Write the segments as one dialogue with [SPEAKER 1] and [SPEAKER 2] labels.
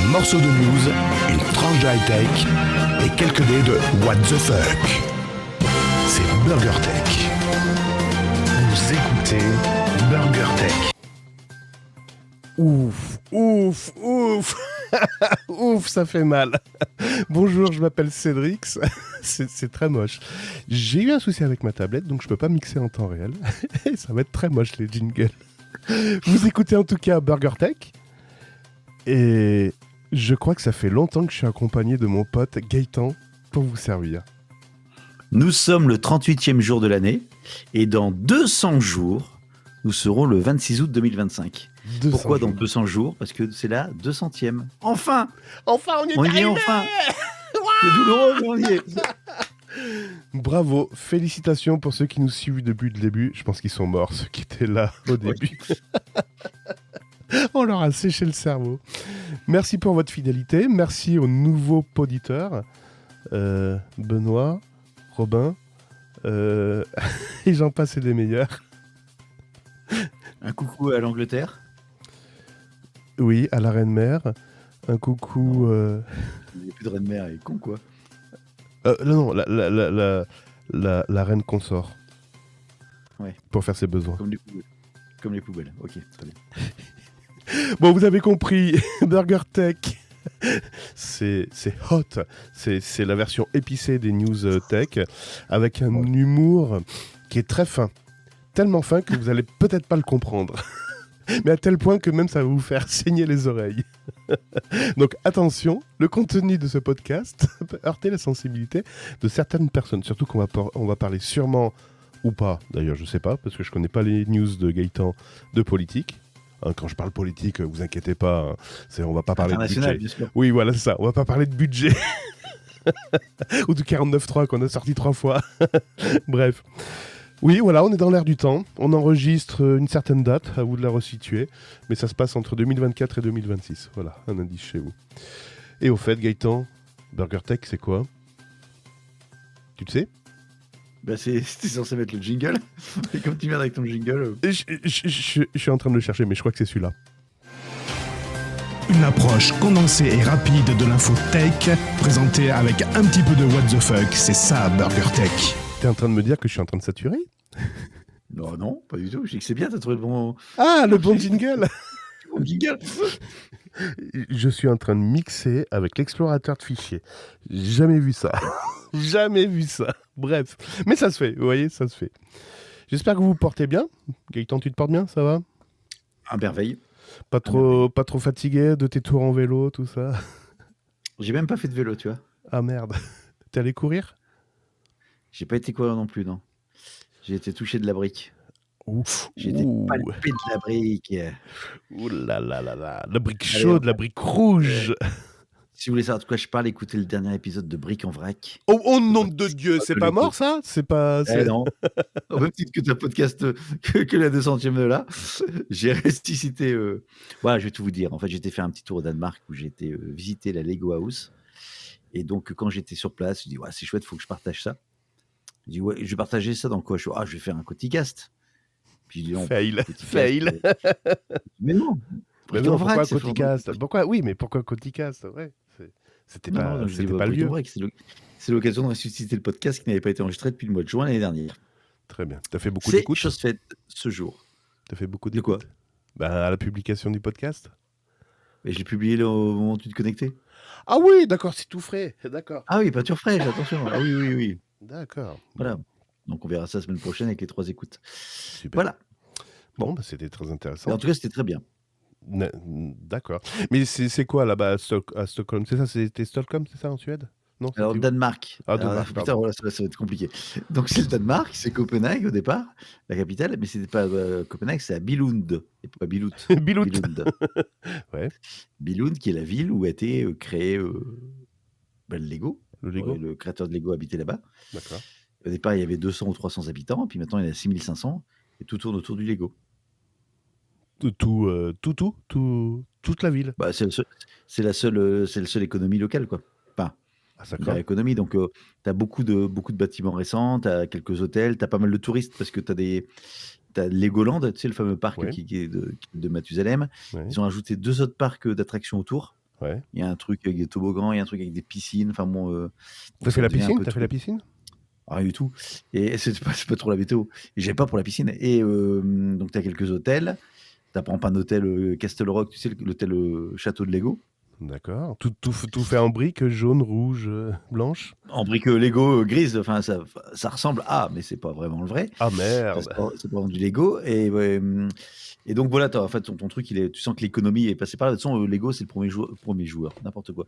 [SPEAKER 1] Un morceau de news, une tranche de high-tech et quelques dés de what the fuck. C'est BurgerTech. Vous écoutez BurgerTech.
[SPEAKER 2] Ouf, ouf, ça fait mal. Bonjour, je m'appelle Cédric. C'est très moche. J'ai eu un souci avec ma tablette, donc je peux pas mixer en temps réel. Et ça va être très moche les jingles. Vous écoutez en tout cas BurgerTech. Et je crois que ça fait longtemps que je suis accompagné de mon pote Gaëtan pour vous servir.
[SPEAKER 3] Nous sommes le 38e jour de l'année et dans 200 jours, nous serons le 26 août 2025. Pourquoi dans 200 jours ? Parce que c'est la 200e. Enfin,
[SPEAKER 2] on y
[SPEAKER 3] est enfin. C'est douloureux, mais on y est.
[SPEAKER 2] Bravo, félicitations pour ceux qui nous suivent depuis le début. Je pense qu'ils sont morts, ceux qui étaient là au début. On leur a séché le cerveau. Merci pour votre fidélité. Merci aux nouveaux auditeurs. Benoît, Robin, et j'en passe et des meilleurs.
[SPEAKER 3] Un coucou à l'Angleterre.
[SPEAKER 2] Oui, à la Reine-Mère. Un coucou...
[SPEAKER 3] Il n'y a plus de Reine-Mère, elle est con quoi.
[SPEAKER 2] Non, la reine consort.
[SPEAKER 3] Ouais.
[SPEAKER 2] Pour faire ses besoins.
[SPEAKER 3] Comme les poubelles. Ok, très bien.
[SPEAKER 2] Bon, vous avez compris, BurgerTech, c'est hot. C'est la version épicée des news tech, avec un humour qui est très fin. Tellement fin que vous allez peut-être pas le comprendre. Mais à tel point que même ça va vous faire saigner les oreilles. Donc attention, le contenu de ce podcast peut heurter la sensibilité de certaines personnes. Surtout qu'on va parler sûrement, ou pas, d'ailleurs je sais pas, parce que je connais pas les news de Gaëtan de politique. Quand je parle politique, vous inquiétez pas, on va pas parler de budget.
[SPEAKER 3] Bien sûr.
[SPEAKER 2] Oui, voilà, c'est ça, on va pas parler de budget. Ou du 49.3 qu'on a sorti 3 fois. Bref. Oui, voilà, on est dans l'air du temps. On enregistre une certaine date, à vous de la resituer. Mais ça se passe entre 2024 et 2026. Voilà, un indice chez vous. Et au fait, Gaëtan, BurgerTech, c'est quoi ? Tu le sais ?
[SPEAKER 3] Bah c'était censé mettre le jingle. Et comme tu viens avec ton jingle...
[SPEAKER 2] Je suis en train de le chercher, mais je crois que c'est celui-là.
[SPEAKER 1] Une approche condensée et rapide de l'info tech, présentée avec un petit peu de what the fuck. C'est ça, BurgerTech.
[SPEAKER 2] T'es en train de me dire que je suis en train de saturer ?
[SPEAKER 3] Non, pas du tout. Je dis que c'est bien, t'as trouvé le bon...
[SPEAKER 2] Ah, le bon jingle.
[SPEAKER 3] Le bon jingle.
[SPEAKER 2] Je suis en train de mixer avec l'explorateur de fichiers. Jamais vu ça. Jamais vu ça. Bref. Mais ça se fait, vous voyez, ça se fait. J'espère que vous vous portez bien. Gaëtan, tu te portes bien, ça va ?
[SPEAKER 3] À merveille.
[SPEAKER 2] Pas trop fatigué de tes tours en vélo, tout ça ?
[SPEAKER 3] J'ai même pas fait de vélo, tu vois.
[SPEAKER 2] Ah merde. T'es allé courir ?
[SPEAKER 3] J'ai pas été courir non plus, non. J'ai été touché de la brique.
[SPEAKER 2] Ouf.
[SPEAKER 3] J'ai été palpé de la brique.
[SPEAKER 2] Ouh là là là là. La brique chaude, la brique rouge.
[SPEAKER 3] Si vous voulez savoir de quoi je parle, écoutez le dernier épisode de Brique en vrac.
[SPEAKER 2] Oh nom de Dieu, c'est pas mort ça ? C'est pas...
[SPEAKER 3] Non. Au même titre que ta podcast, que la 200e de là, j'ai ressuscité... Voilà, je vais tout vous dire. En fait, j'étais faire un petit tour au Danemark où j'ai été visiter la Lego House. Et donc, quand j'étais sur place, je dis, ouais, c'est chouette, il faut que je partage ça. Je dis, ouais, je vais partager ça dans quoi ? Je vais faire un Coticast. Puis je dis, non.
[SPEAKER 2] Fail.
[SPEAKER 3] Mais non.
[SPEAKER 2] Mais non, pourquoi Coticast ? Pourquoi Coticast ? Ouais, c'était pas le lieu.
[SPEAKER 3] C'est l'occasion de ressusciter le podcast qui n'avait pas été enregistré depuis le mois de juin l'année dernière.
[SPEAKER 2] Très bien. T'as fait beaucoup d'écoutes ?
[SPEAKER 3] C'est chose faite ce jour.
[SPEAKER 2] T'as fait beaucoup
[SPEAKER 3] d'écoutes ?
[SPEAKER 2] De quoi ? À la publication du podcast.
[SPEAKER 3] Et j'ai publié au moment où tu te connectais.
[SPEAKER 2] Ah oui, d'accord, c'est tout frais. D'accord.
[SPEAKER 3] Ah oui, pas tout frais, attention. Ah oui.
[SPEAKER 2] D'accord.
[SPEAKER 3] Voilà. Donc on verra ça la semaine prochaine avec les 3 écoutes.
[SPEAKER 2] Super.
[SPEAKER 3] Voilà.
[SPEAKER 2] Bon, c'était très intéressant.
[SPEAKER 3] Et en tout cas, c'était très bien.
[SPEAKER 2] D'accord. Mais c'est quoi là-bas à Stockholm ? C'est ça, c'était Stockholm, c'est ça, en Suède ? Non,
[SPEAKER 3] Alors, Danemark.
[SPEAKER 2] Danemark,
[SPEAKER 3] putain, voilà, ça va être compliqué. Donc, c'est le Danemark, c'est Copenhague au départ, la capitale, mais c'était pas Copenhague, c'est à Billund, et pas Billout.
[SPEAKER 2] Billund. Ouais.
[SPEAKER 3] Billund, qui est la ville où a été créé le Lego.
[SPEAKER 2] Le Lego.
[SPEAKER 3] Le créateur de Lego habitait là-bas.
[SPEAKER 2] D'accord.
[SPEAKER 3] Au départ, il y avait 200 ou 300 habitants, puis maintenant, il y en a 6500, et tout tourne autour du Lego.
[SPEAKER 2] Toute la ville.
[SPEAKER 3] Bah, c'est le seul économie locale, quoi. Enfin, économie. Donc, tu as beaucoup de bâtiments récents, tu as quelques hôtels, tu as pas mal de touristes parce que tu as Legoland, tu sais, le fameux parc qui est de Mathusalem.
[SPEAKER 2] Ouais.
[SPEAKER 3] Ils ont ajouté 2 autres parcs d'attractions autour.
[SPEAKER 2] Ouais.
[SPEAKER 3] Il y a un truc avec des toboggans, il y a un truc avec des piscines. Enfin bon.
[SPEAKER 2] T'as fait la
[SPEAKER 3] devient un
[SPEAKER 2] piscine?
[SPEAKER 3] peu
[SPEAKER 2] T'as fait
[SPEAKER 3] tout.
[SPEAKER 2] la piscine?
[SPEAKER 3] Rien du tout. Et c'est pas trop la météo. Et j'avais pas pour la piscine. Et donc, tu as quelques hôtels. Tu as par exemple un hôtel Castle Rock, tu sais, l'hôtel Château de Lego.
[SPEAKER 2] D'accord. Tout fait en briques, jaune, rouge, blanche.
[SPEAKER 3] En briques Lego grise. Enfin, ça ressemble à, mais c'est pas vraiment le vrai.
[SPEAKER 2] Ah
[SPEAKER 3] C'est
[SPEAKER 2] merde.
[SPEAKER 3] pas vraiment du Lego. Et donc voilà, en fait, ton truc, tu sens que l'économie est passée par là. De toute façon, Lego, c'est le premier joueur, n'importe quoi.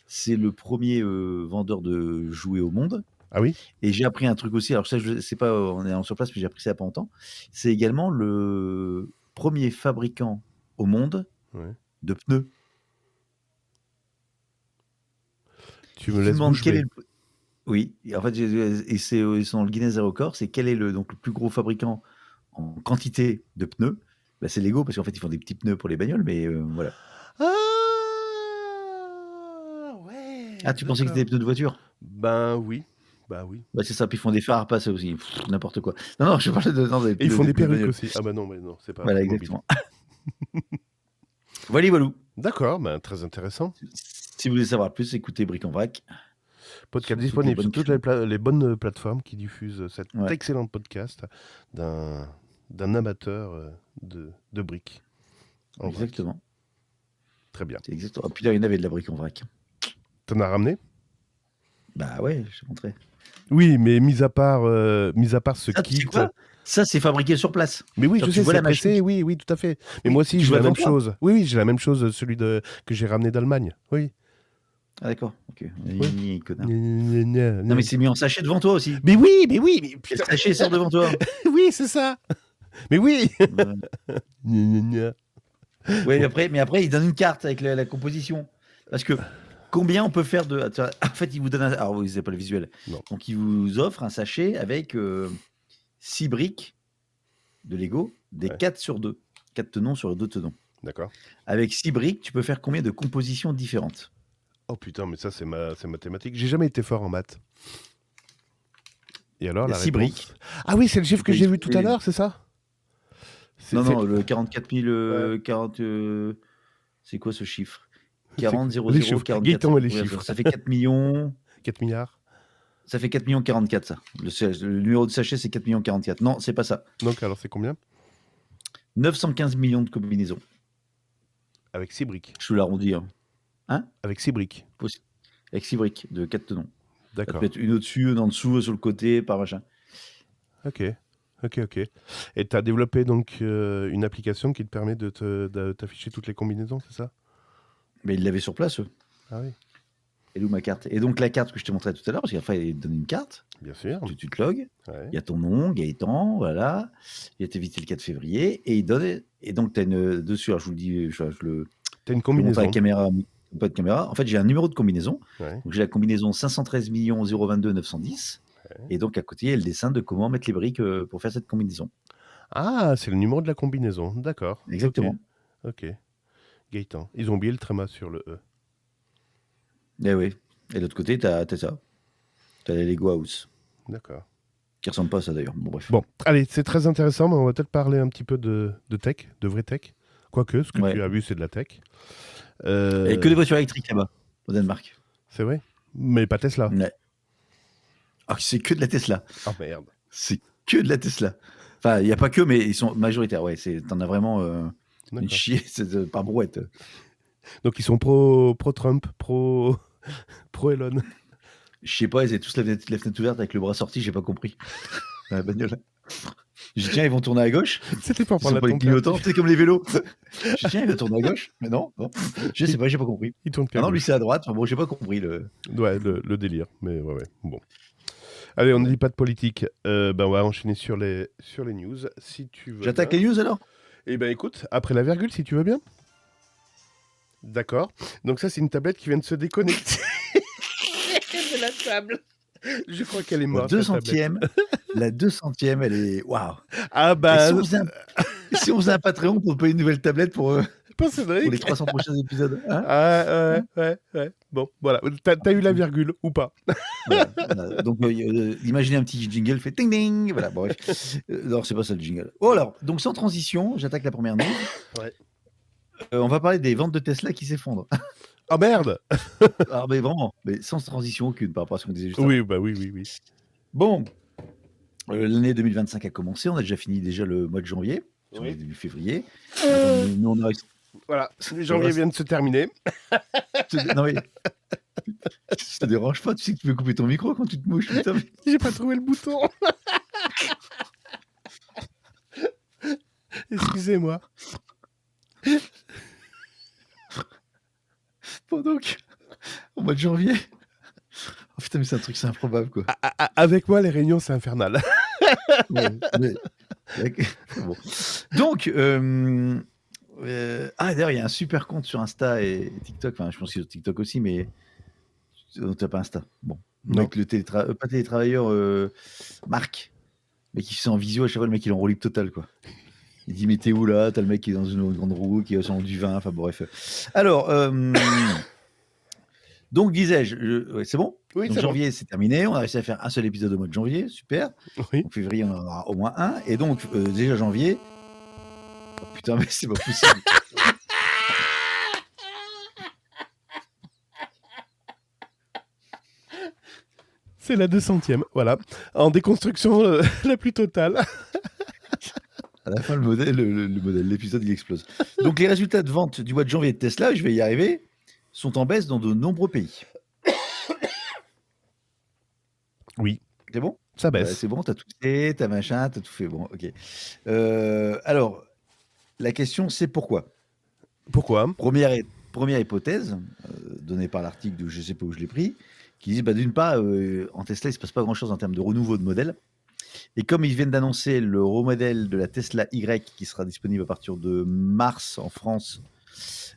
[SPEAKER 3] C'est le premier vendeur de jouets au monde.
[SPEAKER 2] Ah oui?
[SPEAKER 3] Et j'ai appris un truc aussi, alors ça, je sais pas en allant sur place, mais j'ai appris ça il y a pas longtemps. C'est également le premier fabricant au monde
[SPEAKER 2] Ouais.
[SPEAKER 3] de pneus.
[SPEAKER 2] Tu me
[SPEAKER 3] Tu
[SPEAKER 2] laisses
[SPEAKER 3] demandes
[SPEAKER 2] bouche
[SPEAKER 3] quel
[SPEAKER 2] bée.
[SPEAKER 3] est le... Oui, et en fait, ils sont dans le Guinness des records, c'est quel est donc le plus gros fabricant en quantité de pneus. Bah, c'est Lego, parce qu'en fait, ils font des petits pneus pour les bagnoles, mais voilà.
[SPEAKER 2] Ah ouais.
[SPEAKER 3] Ah, tu pensais que c'était des
[SPEAKER 2] D'accord.
[SPEAKER 3] pneus de voiture?
[SPEAKER 2] Ben oui. Bah oui.
[SPEAKER 3] Bah, c'est ça, puis ils font des phares, pas ça aussi. N'importe quoi. Non, je parlais non,
[SPEAKER 2] Et ils font des
[SPEAKER 3] pneus de
[SPEAKER 2] perruques
[SPEAKER 3] bagnole.
[SPEAKER 2] aussi. Ah bah non, mais non, c'est pas
[SPEAKER 3] Voilà,
[SPEAKER 2] mobile.
[SPEAKER 3] exactement. Voilà, voilà.
[SPEAKER 2] D'accord, ben très intéressant.
[SPEAKER 3] Si vous voulez savoir plus, écoutez Bric en Vrac.
[SPEAKER 2] Podcast
[SPEAKER 3] Sur toutes les
[SPEAKER 2] disponible sur
[SPEAKER 3] bonnes
[SPEAKER 2] toutes les bonnes plateformes qui diffusent cet
[SPEAKER 3] Ouais.
[SPEAKER 2] excellent podcast d'un amateur de briques. En vrac.
[SPEAKER 3] Exactement.
[SPEAKER 2] Très bien.
[SPEAKER 3] C'est exactement. Ah, puis là, il y en avait de la brique en vrac.
[SPEAKER 2] T'en as ramené?
[SPEAKER 3] Bah ouais, je te montrais.
[SPEAKER 2] Oui, mais mis à part ce
[SPEAKER 3] Ah, tu sais
[SPEAKER 2] kit.
[SPEAKER 3] quoi? Ça, c'est fabriqué sur place.
[SPEAKER 2] Mais oui,
[SPEAKER 3] Genre,
[SPEAKER 2] je
[SPEAKER 3] tu
[SPEAKER 2] sais,
[SPEAKER 3] vois
[SPEAKER 2] c'est
[SPEAKER 3] la machine
[SPEAKER 2] pressé,
[SPEAKER 3] qui-
[SPEAKER 2] oui, oui, tout à fait. Mais
[SPEAKER 3] Oui,
[SPEAKER 2] moi aussi,
[SPEAKER 3] tu
[SPEAKER 2] j'ai
[SPEAKER 3] vois
[SPEAKER 2] la même
[SPEAKER 3] devant toi.
[SPEAKER 2] chose. Oui, oui, j'ai la même chose, celui que j'ai ramené d'Allemagne. Oui.
[SPEAKER 3] Ah d'accord, ok. Connard.
[SPEAKER 2] Non,
[SPEAKER 3] Non mais c'est mis en sachet devant toi aussi.
[SPEAKER 2] mais oui, mais
[SPEAKER 3] Et le
[SPEAKER 2] putain,
[SPEAKER 3] sachet sort devant toi.
[SPEAKER 2] oui, c'est ça. Mais oui.
[SPEAKER 3] Ouais. Ouais, mais après, il donne une carte avec la composition. Parce que combien on peut faire de... En fait, il vous donne alors, vous n'avez pas le visuel.
[SPEAKER 2] Non.
[SPEAKER 3] Donc, il vous offre un sachet avec 6 briques de Lego, des
[SPEAKER 2] Ouais.
[SPEAKER 3] 4 sur 2. 4 tenons sur 2 tenons.
[SPEAKER 2] D'accord.
[SPEAKER 3] Avec 6 briques, tu peux faire combien de compositions différentes?
[SPEAKER 2] Oh putain, mais ça, c'est mathématique. J'ai jamais été fort en maths. Et alors,
[SPEAKER 3] Il y a
[SPEAKER 2] la
[SPEAKER 3] 6
[SPEAKER 2] réponse?
[SPEAKER 3] briques.
[SPEAKER 2] Ah oui, c'est le chiffre que
[SPEAKER 3] peux
[SPEAKER 2] j'ai vu tout à
[SPEAKER 3] expliquer.
[SPEAKER 2] l'heure, c'est ça?
[SPEAKER 3] Non, le 44 000...
[SPEAKER 2] Ouais.
[SPEAKER 3] 40... c'est quoi ce chiffre?
[SPEAKER 2] C'est
[SPEAKER 3] 40 0
[SPEAKER 2] les
[SPEAKER 3] 0
[SPEAKER 2] chiffres.
[SPEAKER 3] 44.
[SPEAKER 2] Gaëtan et les
[SPEAKER 3] Ouais,
[SPEAKER 2] chiffres.
[SPEAKER 3] ça fait 4 millions...
[SPEAKER 2] 4 milliards.
[SPEAKER 3] Ça fait 4 millions 44, ça. Le numéro de sachet, c'est 4 millions 44. Non, c'est pas ça.
[SPEAKER 2] Donc, alors, c'est combien?
[SPEAKER 3] 915 millions de combinaisons.
[SPEAKER 2] Avec 6 briques.
[SPEAKER 3] Je te l'arrondis. Hein.
[SPEAKER 2] Avec 6 briques.
[SPEAKER 3] Avec 6 briques de 4 tenons. Ça
[SPEAKER 2] D'accord.
[SPEAKER 3] peut être une au-dessus, une en dessous, sur le côté, par machin.
[SPEAKER 2] Ok. Et tu as développé donc une application qui te permet de t'afficher toutes les combinaisons, c'est ça?
[SPEAKER 3] Mais ils l'avaient sur place, eux.
[SPEAKER 2] Ah oui,
[SPEAKER 3] Et où ma carte? Et donc, la carte que je te montrais tout à l'heure, parce qu'après, ils te donnent une carte.
[SPEAKER 2] bien sûr.
[SPEAKER 3] Tu te logs.
[SPEAKER 2] Ouais.
[SPEAKER 3] Il y a ton nom, Gaëtan, voilà. Il y a t'évité le 4 février. Et il donne. Et donc, tu as une. Dessus, alors je vous le dis,
[SPEAKER 2] T'as une
[SPEAKER 3] je le montre à
[SPEAKER 2] combinaison.
[SPEAKER 3] la caméra. Pas de caméra. En fait, j'ai un numéro de combinaison.
[SPEAKER 2] Ouais.
[SPEAKER 3] Donc, j'ai la combinaison 513 022 910.
[SPEAKER 2] Ouais.
[SPEAKER 3] Et donc, à côté, il y a le dessin de comment mettre les briques pour faire cette combinaison.
[SPEAKER 2] Ah, c'est le numéro de la combinaison. D'accord.
[SPEAKER 3] Exactement.
[SPEAKER 2] Ok. Gaëtan. Ils ont oublié le tréma sur le E.
[SPEAKER 3] Eh oui. Et de l'autre côté, t'as ça. T'as les Lego House.
[SPEAKER 2] D'accord.
[SPEAKER 3] Qui ressemblent pas à ça d'ailleurs. Bon, bref.
[SPEAKER 2] Bon, allez, c'est très intéressant, mais on va peut-être parler un petit peu de tech, de vraie tech. Quoique, ce que
[SPEAKER 3] Ouais.
[SPEAKER 2] tu as vu, c'est de la tech.
[SPEAKER 3] Et que des voitures électriques là-bas, au Danemark.
[SPEAKER 2] C'est vrai? Mais pas Tesla.
[SPEAKER 3] Ouais. Ah, c'est que de la Tesla.
[SPEAKER 2] Ah merde.
[SPEAKER 3] C'est que de la Tesla. Enfin, il n'y a pas que, mais ils sont majoritaires. Ouais, t'en as vraiment une
[SPEAKER 2] D'accord.
[SPEAKER 3] chier par brouette.
[SPEAKER 2] Donc ils sont pro-Trump, pro Elon.
[SPEAKER 3] Je sais pas, ils avaient tous la fenêtre ouverte avec le bras sorti, j'ai pas compris. Dans la bagnole. Je dis, tiens, ils vont tourner à gauche.
[SPEAKER 2] C'était pour
[SPEAKER 3] Ils sont
[SPEAKER 2] prendre
[SPEAKER 3] pas
[SPEAKER 2] la
[SPEAKER 3] les clignotants, c'est comme les vélos. Je dis, tiens, ils vont tourner à gauche. Mais non. Je sais pas, j'ai pas compris.
[SPEAKER 2] Il tourne
[SPEAKER 3] Ah non, lui c'est à droite. Enfin, bon, j'ai pas compris.
[SPEAKER 2] Ouais, le délire. Mais ouais. Bon. Allez, on ne dit pas de politique. On va enchaîner sur les news. Si tu veux.
[SPEAKER 3] J'attaque
[SPEAKER 2] bien.
[SPEAKER 3] les news alors?
[SPEAKER 2] Eh ben écoute, après la virgule, si tu veux bien. D'accord. Donc ça, c'est une tablette qui vient de se déconnecter de la table. Je crois qu'elle est morte.
[SPEAKER 3] La 200e, elle est. Waouh!
[SPEAKER 2] Ah
[SPEAKER 3] Et
[SPEAKER 2] bah.
[SPEAKER 3] si on faisait un Patreon pour payer une nouvelle tablette pour
[SPEAKER 2] Cédric.
[SPEAKER 3] les 300 prochains épisodes. Hein.
[SPEAKER 2] Ah, ouais. Bon, voilà. T'as eu la virgule ou pas?
[SPEAKER 3] Voilà. Donc, imaginez un petit jingle fait ding ding. Voilà, bon, bref. Non, c'est pas ça le jingle. Oh, alors, donc sans transition, j'attaque la première news.
[SPEAKER 2] Ouais.
[SPEAKER 3] On va parler des ventes de Tesla qui s'effondrent.
[SPEAKER 2] Oh merde.
[SPEAKER 3] Ah, mais vraiment, mais sans transition aucune par rapport à ce qu'on disait juste avant.
[SPEAKER 2] Oui, bah oui, oui, oui.
[SPEAKER 3] Bon, l'année 2025 a commencé. On a déjà fini le mois de janvier. On est
[SPEAKER 2] Oui.
[SPEAKER 3] début février. Attends, nous, on a réussi.
[SPEAKER 2] Voilà,
[SPEAKER 3] Ça
[SPEAKER 2] janvier
[SPEAKER 3] va,
[SPEAKER 2] vient de se terminer.
[SPEAKER 3] Non, mais ça te dérange pas, tu sais que tu peux couper ton micro quand tu te mouches, putain.
[SPEAKER 2] J'ai pas trouvé le bouton. Excusez-moi.
[SPEAKER 3] Bon, donc, au mois de janvier. Oh putain, mais c'est un truc, c'est improbable, quoi.
[SPEAKER 2] Avec moi, les réunions, c'est infernal.
[SPEAKER 3] Ouais, bon. Donc, d'ailleurs, il y a un super compte sur Insta et TikTok. Enfin, je pense qu'il y a sur TikTok aussi, mais t'as pas Insta. Bon,
[SPEAKER 2] Non.
[SPEAKER 3] mec, pas télétravailleur, Marc, mais qui fait en visio à chaque fois, le mec il est en roue libre total, quoi. Il dit mais t'es où là? T'as le mec qui est dans une grande roue, qui est sur du vin, enfin bref. Alors, donc disais-je, ouais, c'est bon?
[SPEAKER 2] Oui,
[SPEAKER 3] Donc
[SPEAKER 2] c'est bon.
[SPEAKER 3] janvier, c'est terminé. On a réussi à faire un seul épisode au mois de janvier, super.
[SPEAKER 2] Oui.
[SPEAKER 3] En février, on en aura au moins un. Et donc, déjà janvier. Oh, putain, mais c'est pas possible.
[SPEAKER 2] C'est la 200e, voilà. En déconstruction la plus totale.
[SPEAKER 3] À la fin, le modèle, l'épisode, il explose. Donc, les résultats de vente du mois de janvier de Tesla, je vais y arriver, sont en baisse dans de nombreux pays.
[SPEAKER 2] Oui,
[SPEAKER 3] C'est bon?
[SPEAKER 2] ça
[SPEAKER 3] Ouais,
[SPEAKER 2] baisse.
[SPEAKER 3] c'est bon, t'as tout fait, t'as machin, t'as tout fait. Bon, ok. Alors, la question, c'est pourquoi?
[SPEAKER 2] Pourquoi?
[SPEAKER 3] Première hypothèse, donnée par l'article de je sais pas où je l'ai pris, qui dit d'une part, en Tesla, il se passe pas grand-chose en termes de renouveau de modèle. Et comme ils viennent d'annoncer le remodèle de la Tesla Y qui sera disponible à partir de mars en France,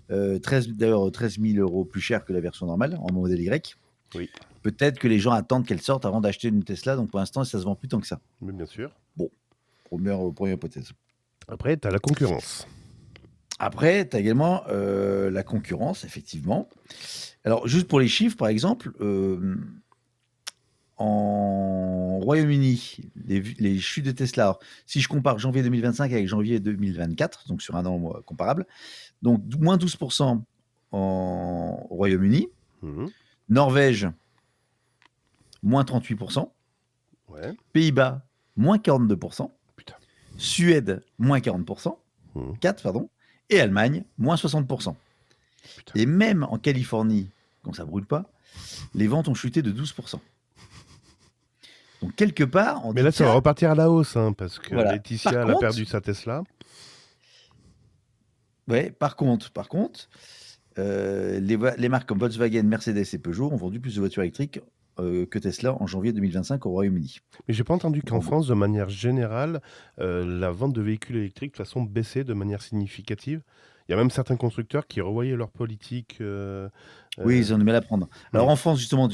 [SPEAKER 3] 13 000 € plus cher que la version normale en modèle Y.
[SPEAKER 2] Oui.
[SPEAKER 3] Peut-être que les gens attendent qu'elle sorte avant d'acheter une Tesla, donc pour l'instant, ça se vend plus tant que ça.
[SPEAKER 2] Mais bien sûr.
[SPEAKER 3] Première hypothèse.
[SPEAKER 2] Après, tu as la concurrence.
[SPEAKER 3] Après, tu as également la concurrence, effectivement. Alors, juste pour les chiffres, par exemple, en Royaume-Uni, les chutes de Tesla, alors, si je compare janvier 2025 avec janvier 2024, donc sur un an comparable, donc moins 12% au Royaume-Uni,
[SPEAKER 2] Mhm.
[SPEAKER 3] Norvège, moins 38%,
[SPEAKER 2] Ouais.
[SPEAKER 3] Pays-Bas, moins 42%,
[SPEAKER 2] Putain.
[SPEAKER 3] Suède, moins 40%,
[SPEAKER 2] Mhm.
[SPEAKER 3] 4, pardon, et Allemagne, moins 60%.
[SPEAKER 2] Putain.
[SPEAKER 3] Et même en Californie, quand ça brûle pas, les ventes ont chuté de 12%. Donc quelque part, on
[SPEAKER 2] Mais
[SPEAKER 3] dit,
[SPEAKER 2] là, ça va
[SPEAKER 3] tiens,
[SPEAKER 2] repartir à la hausse, hein, parce que
[SPEAKER 3] Voilà.
[SPEAKER 2] Laetitia,
[SPEAKER 3] Par
[SPEAKER 2] elle a
[SPEAKER 3] contre-
[SPEAKER 2] perdu sa Tesla.
[SPEAKER 3] ouais, par contre, les marques comme Volkswagen, Mercedes et Peugeot ont vendu plus de voitures électriques que Tesla en janvier 2025 au Royaume-Uni.
[SPEAKER 2] Mais j'ai pas entendu qu'en
[SPEAKER 3] Bon.
[SPEAKER 2] France, de manière générale, la vente de véhicules électriques de toute façon baissait de manière significative. Il y a même certains constructeurs qui revoyaient leur politique.
[SPEAKER 3] Oui, ils ont du mal à prendre. Alors
[SPEAKER 2] Ouais.
[SPEAKER 3] en France, justement,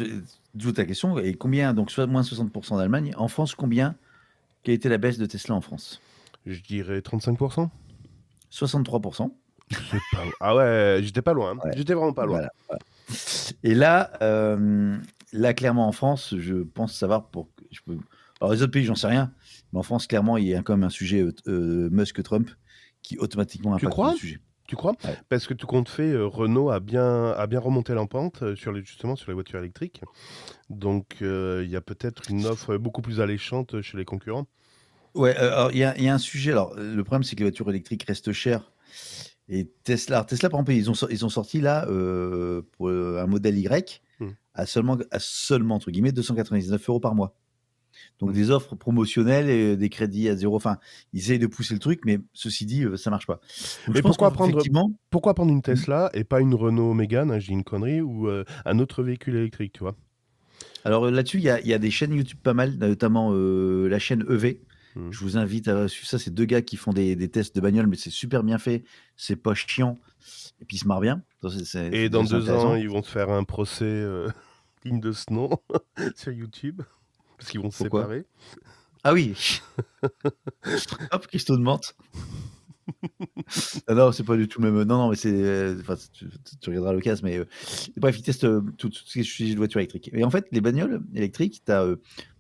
[SPEAKER 3] d'où ta question, et combien, donc soit moins 60% en Allemagne, en France, combien, quelle était la baisse de Tesla en France?
[SPEAKER 2] Je dirais 35%.
[SPEAKER 3] 63%.
[SPEAKER 2] C'est pas... Ah ouais, j'étais pas loin.
[SPEAKER 3] Ouais.
[SPEAKER 2] J'étais vraiment pas loin.
[SPEAKER 3] Voilà. Et là, clairement en France, je pense savoir alors les autres pays, j'en sais rien, mais en France, clairement, il y a quand même un sujet Musk-Trump qui automatiquement
[SPEAKER 2] Tu
[SPEAKER 3] impacte
[SPEAKER 2] crois
[SPEAKER 3] le sujet.
[SPEAKER 2] Tu crois?
[SPEAKER 3] Ouais.
[SPEAKER 2] Parce que tout compte fait, Renault a bien remonté la pente justement sur les voitures électriques. Donc il y a peut-être une offre beaucoup plus alléchante chez les concurrents.
[SPEAKER 3] Ouais, alors il y a un sujet. Alors le problème, c'est que les voitures électriques restent chères. Et Tesla, par exemple, ils ont sorti là pour un modèle Y à seulement entre guillemets 299 € par mois. Donc des offres promotionnelles et des crédits à zéro. Enfin, ils essayent de pousser le truc, mais ceci dit, ça marche pas. Donc,
[SPEAKER 2] Mais
[SPEAKER 3] je pense
[SPEAKER 2] pourquoi
[SPEAKER 3] qu'effectivement,
[SPEAKER 2] pourquoi prendre une Tesla et pas une Renault Mégane, hein, j'ai une connerie, ou un autre véhicule électrique, tu vois?
[SPEAKER 3] alors là-dessus, il y a des chaînes YouTube pas mal, notamment la chaîne EV. Je vous invite à suivre ça. C'est deux gars qui font des tests de bagnole, mais c'est super bien fait. C'est pas chiant. Et puis ils se marrent bien.
[SPEAKER 2] Et dans 2 ans,
[SPEAKER 3] intéressant.
[SPEAKER 2] ils vont te faire un procès digne de ce nom sur YouTube, parce qu'ils vont se
[SPEAKER 3] Pourquoi?
[SPEAKER 2] séparer.
[SPEAKER 3] Ah oui. Hop, question de menthe. Non, c'est pas du tout le même. Non, mais c'est. Enfin, tu regarderas le cas, mais bref, ils testent tout ce qui est sujet de voiture électrique. Et en fait, les bagnoles électriques, tu as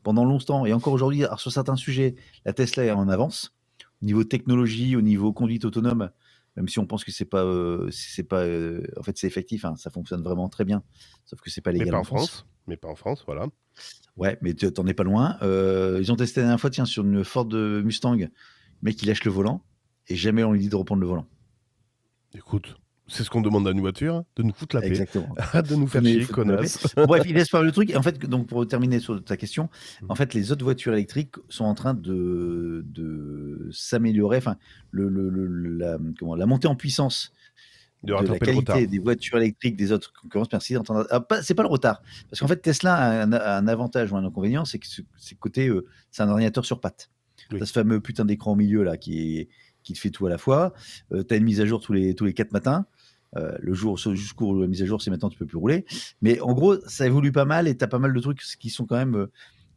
[SPEAKER 3] pendant longtemps et encore aujourd'hui, sur certains sujets, la Tesla est en avance. Au niveau technologie, au niveau conduite autonome, même si on pense que c'est pas, en fait, c'est effectif, hein, ça fonctionne vraiment très bien, sauf que c'est pas
[SPEAKER 2] Mais
[SPEAKER 3] légal
[SPEAKER 2] pas
[SPEAKER 3] en
[SPEAKER 2] en
[SPEAKER 3] France.
[SPEAKER 2] France. Mais pas en France, voilà.
[SPEAKER 3] Ouais, mais t'en es pas loin. Ils ont testé la dernière fois, tiens, sur une Ford Mustang, le mec, il lâche le volant et jamais on lui dit de reprendre le volant.
[SPEAKER 2] Écoute, c'est ce qu'on demande à une voiture, hein, de nous foutre la paix.
[SPEAKER 3] Exactement.
[SPEAKER 2] Arrête de nous faire chier,
[SPEAKER 3] Faut nous laver.
[SPEAKER 2] connasse.
[SPEAKER 3] Bon, bref, il laisse faire le truc. Et en fait, donc pour terminer sur ta question,
[SPEAKER 2] Mmh.
[SPEAKER 3] en fait, les autres voitures électriques sont en train de s'améliorer. Enfin, la montée en puissance
[SPEAKER 2] De
[SPEAKER 3] de la
[SPEAKER 2] rattraper le retard.
[SPEAKER 3] qualité des voitures électriques des autres concurrences, merci. C'est pas le retard, parce qu'en fait, Tesla a un avantage ou un inconvénient, c'est que c'est côté, c'est un ordinateur sur pattes.
[SPEAKER 2] Oui.
[SPEAKER 3] T'as ce fameux putain d'écran au milieu là qui te fait tout à la fois. T'as une mise à jour tous les 4 matins. Le jour jusqu'où la mise à jour, c'est maintenant tu peux plus rouler. Mais en gros, ça évolue pas mal et t'as pas mal de trucs qui sont quand même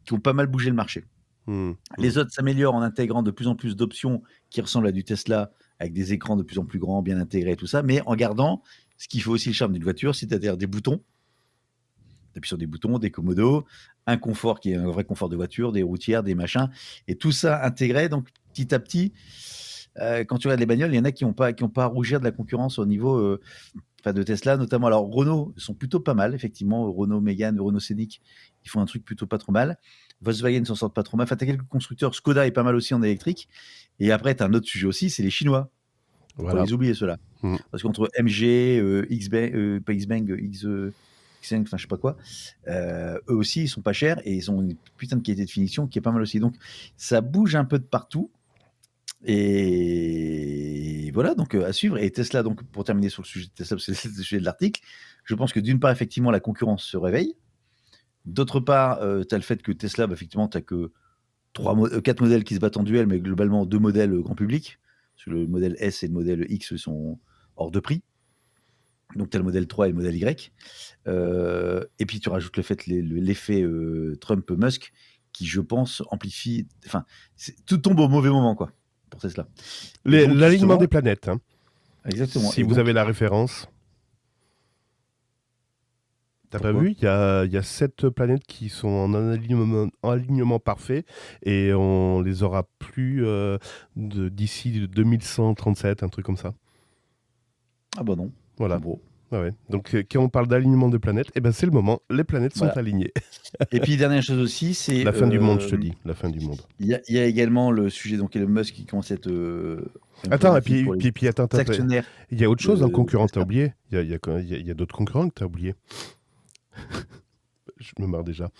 [SPEAKER 3] qui ont pas mal bougé le marché.
[SPEAKER 2] Mmh.
[SPEAKER 3] Les autres s'améliorent en intégrant de plus en plus d'options qui ressemblent à du Tesla, avec des écrans de plus en plus grands, bien intégrés, tout ça, mais en gardant ce qui fait aussi le charme d'une voiture, c'est-à-dire des boutons. Tu appuies sur des boutons, des commodos, un confort qui est un vrai confort de voiture, des routières, des machins, et tout ça intégré. Donc petit à petit, quand tu regardes les bagnoles, il y en a qui n'ont pas à rougir de la concurrence au niveau de Tesla, notamment. Alors Renault sont plutôt pas mal, effectivement. Renault Mégane, Renault Scénic, ils font un truc plutôt pas trop mal. Volkswagen s'en sortent pas trop mal. Enfin, tu as quelques constructeurs. Skoda est pas mal aussi en électrique. Et après, tu as un autre sujet aussi, c'est les Chinois.
[SPEAKER 2] Voilà.
[SPEAKER 3] Faut les oublier, ceux-là.
[SPEAKER 2] Mmh.
[SPEAKER 3] Parce qu'entre MG, Xbang, pas Xbang, X5, enfin je sais pas quoi, eux aussi, ils sont pas chers et ils ont une putain de qualité de finition qui est pas mal aussi. Donc, ça bouge un peu de partout. Et voilà, donc à suivre. Et Tesla, donc pour terminer sur le sujet de Tesla, c'est le sujet de l'article, je pense que d'une part, effectivement, la concurrence se réveille. D'autre part, tu as le fait que Tesla, effectivement, tu n'as que 4 modèles qui se battent en duel, mais globalement 2 modèles grand public. Parce que le modèle S et le modèle X sont hors de prix. Donc tu as le modèle 3 et le modèle Y. Et puis tu rajoutes le fait l'effet Trump-Musk qui, je pense, amplifie. Enfin, tout tombe au mauvais moment, quoi, pour Tesla.
[SPEAKER 2] L'alignement des planètes. Hein.
[SPEAKER 3] Exactement.
[SPEAKER 2] Si vous avez la référence. T'as pas vu, il y a 7 planètes qui sont en alignement parfait et on les aura plus d'ici 2137, un truc comme ça.
[SPEAKER 3] Ah bah non.
[SPEAKER 2] Voilà.
[SPEAKER 3] Bon.
[SPEAKER 2] Ouais. Donc quand on parle d'alignement de planètes, eh ben, c'est le moment, les planètes sont alignées.
[SPEAKER 3] Et puis dernière chose aussi, c'est...
[SPEAKER 2] La fin du monde, je te dis, la fin du monde.
[SPEAKER 3] Il y a également le sujet, donc Elon Musk qui commence à être...
[SPEAKER 2] attends, et puis attends,
[SPEAKER 3] actionnaires.
[SPEAKER 2] Il y a autre chose, un concurrent, t'as oublié. Il y a d'autres concurrents que t'as oublié. Je me marre déjà.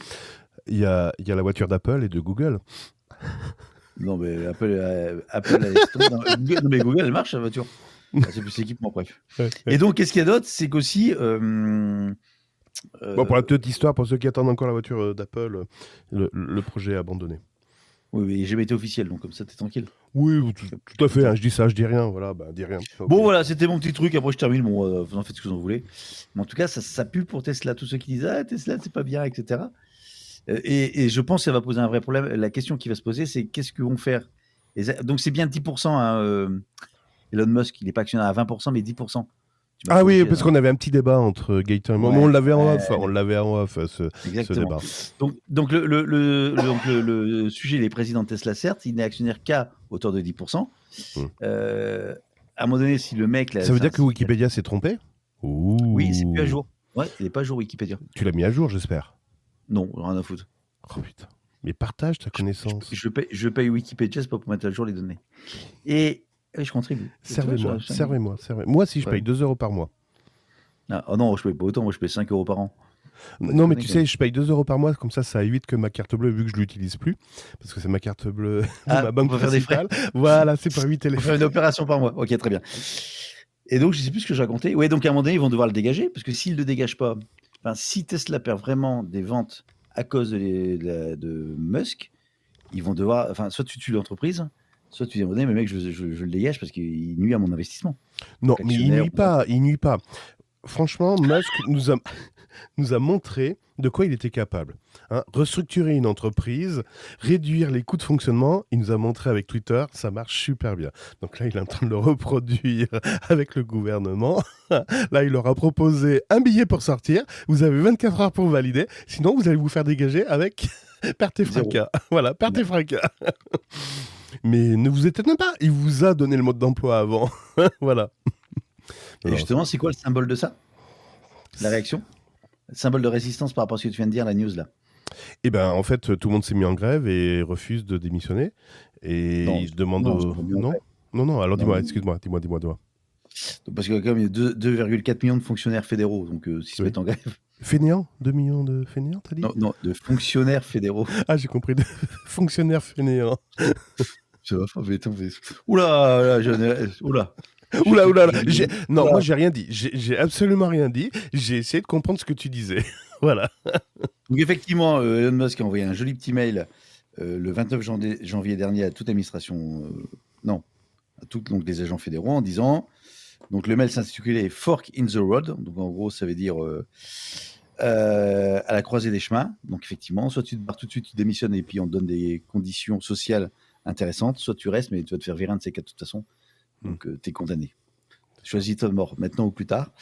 [SPEAKER 2] Il y a la voiture d'Apple et de Google.
[SPEAKER 3] Non, mais Apple non, mais Google, elle marche, la voiture. C'est plus l'équipement, bref. Et donc, qu'est-ce qu'il y a d'autre? C'est qu'aussi...
[SPEAKER 2] Bon, pour la petite histoire, pour ceux qui attendent encore la voiture d'Apple, le projet est abandonné.
[SPEAKER 3] Oui, mais j'ai jamais été officiel, donc comme ça, t'es tranquille.
[SPEAKER 2] Oui, tout à fait. Hein, je dis ça, je dis rien. Voilà, dis rien. Okay.
[SPEAKER 3] Bon, voilà, c'était mon petit truc. Après, je termine. Bon, vous en faites ce que vous en voulez. Mais en tout cas, ça pue pour Tesla. Tous ceux qui disent Tesla, c'est pas bien, etc. Et je pense que ça va poser un vrai problème. La question qui va se poser, c'est qu'est-ce que vont faire donc, c'est bien 10%. Hein, Elon Musk, il n'est pas actionnaire à 20%, mais 10%.
[SPEAKER 2] Ah oui, parce qu'on avait un petit débat entre Gaëtan et moi. On l'avait en off, ce débat.
[SPEAKER 3] Donc le sujet, il est président de Tesla, certes, il n'est actionnaire qu'à hauteur de 10%. À un moment donné, si le mec...
[SPEAKER 2] Ça veut dire que Wikipédia s'est trompé?
[SPEAKER 3] Oui, c'est plus à jour. Ouais, il n'est pas à jour Wikipédia.
[SPEAKER 2] Tu l'as mis à jour, j'espère?
[SPEAKER 3] Non, rien à foutre.
[SPEAKER 2] Oh putain. Mais partage ta connaissance.
[SPEAKER 3] Je paye Wikipédia, c'est pas pour mettre à jour les données. Et je contribue.
[SPEAKER 2] Servez-moi. Moi, si je paye 2 € par mois.
[SPEAKER 3] Oh non, je paye pas autant, moi je paye 5 € par an.
[SPEAKER 2] Non, mais tu sais, je paye 2 € par mois, comme ça évite que ma carte bleue, vu que je l'utilise plus, parce que c'est ma carte bleue de ma banque principale. Voilà, c'est pour éviter les frais.
[SPEAKER 3] Une opération par mois, ok, très bien. Et donc, je sais plus ce que j'ai raconté. Ouais, donc à un moment donné, ils vont devoir le dégager, parce que s'ils ne le dégagent pas, si Tesla perd vraiment des ventes à cause de Musk, ils vont devoir, soit tu tues l'entreprise, soit tu dis, mais mec, je le dégage parce qu'il nuit à mon investissement.
[SPEAKER 2] Non, mais il nuit pas. Franchement, Musk nous a montré de quoi il était capable. Hein, restructurer une entreprise, réduire les coûts de fonctionnement, il nous a montré avec Twitter, ça marche super bien. Donc là, il est en train de le reproduire avec le gouvernement. Là, il leur a proposé un billet pour sortir. Vous avez 24 heures pour valider. Sinon, vous allez vous faire dégager avec perte et fracas. Voilà, perte et fracas. Mais ne vous étonnez pas, il vous a donné le mode d'emploi avant. Voilà.
[SPEAKER 3] Et
[SPEAKER 2] Non,
[SPEAKER 3] justement, c'est quoi le symbole de ça? La réaction? Le symbole de résistance par rapport à ce que tu viens de dire, la news là?
[SPEAKER 2] et ben, en fait, tout le monde s'est mis en grève et refuse de démissionner. Et
[SPEAKER 3] Non,
[SPEAKER 2] il demande
[SPEAKER 3] non, c'est
[SPEAKER 2] au...
[SPEAKER 3] pas mis en
[SPEAKER 2] Non?
[SPEAKER 3] grève.
[SPEAKER 2] Non, alors
[SPEAKER 3] Non,
[SPEAKER 2] dis-moi, excuse-moi, dis-moi.
[SPEAKER 3] parce qu'il y a quand même 2,4 millions de fonctionnaires fédéraux, donc s'ils se
[SPEAKER 2] Oui.
[SPEAKER 3] mettent en grève.
[SPEAKER 2] Fainéant 2 millions de fainéants, t'as dit?
[SPEAKER 3] Non, de fonctionnaires fédéraux.
[SPEAKER 2] Ah, j'ai compris, de fonctionnaires fainéants.
[SPEAKER 3] Ça va, oula, là, oula.
[SPEAKER 2] Oula, Non,
[SPEAKER 3] Oula.
[SPEAKER 2] moi j'ai rien dit. J'ai absolument rien dit. J'ai essayé de comprendre ce que tu disais. Voilà.
[SPEAKER 3] Donc effectivement, Elon Musk a envoyé un joli petit mail le 29 janvier dernier à toute administration, non, à tous donc les agents fédéraux en disant, donc le mail s'intitulait Fork in the Road, donc en gros ça veut dire à la croisée des chemins. Donc effectivement, soit tu te barres tout de suite, tu démissionnes et puis on te donne des conditions sociales intéressantes, soit tu restes mais tu vas te faire virer un de ces quatre de toute façon. Donc tu es condamné. Choisis ta mort, maintenant ou plus tard.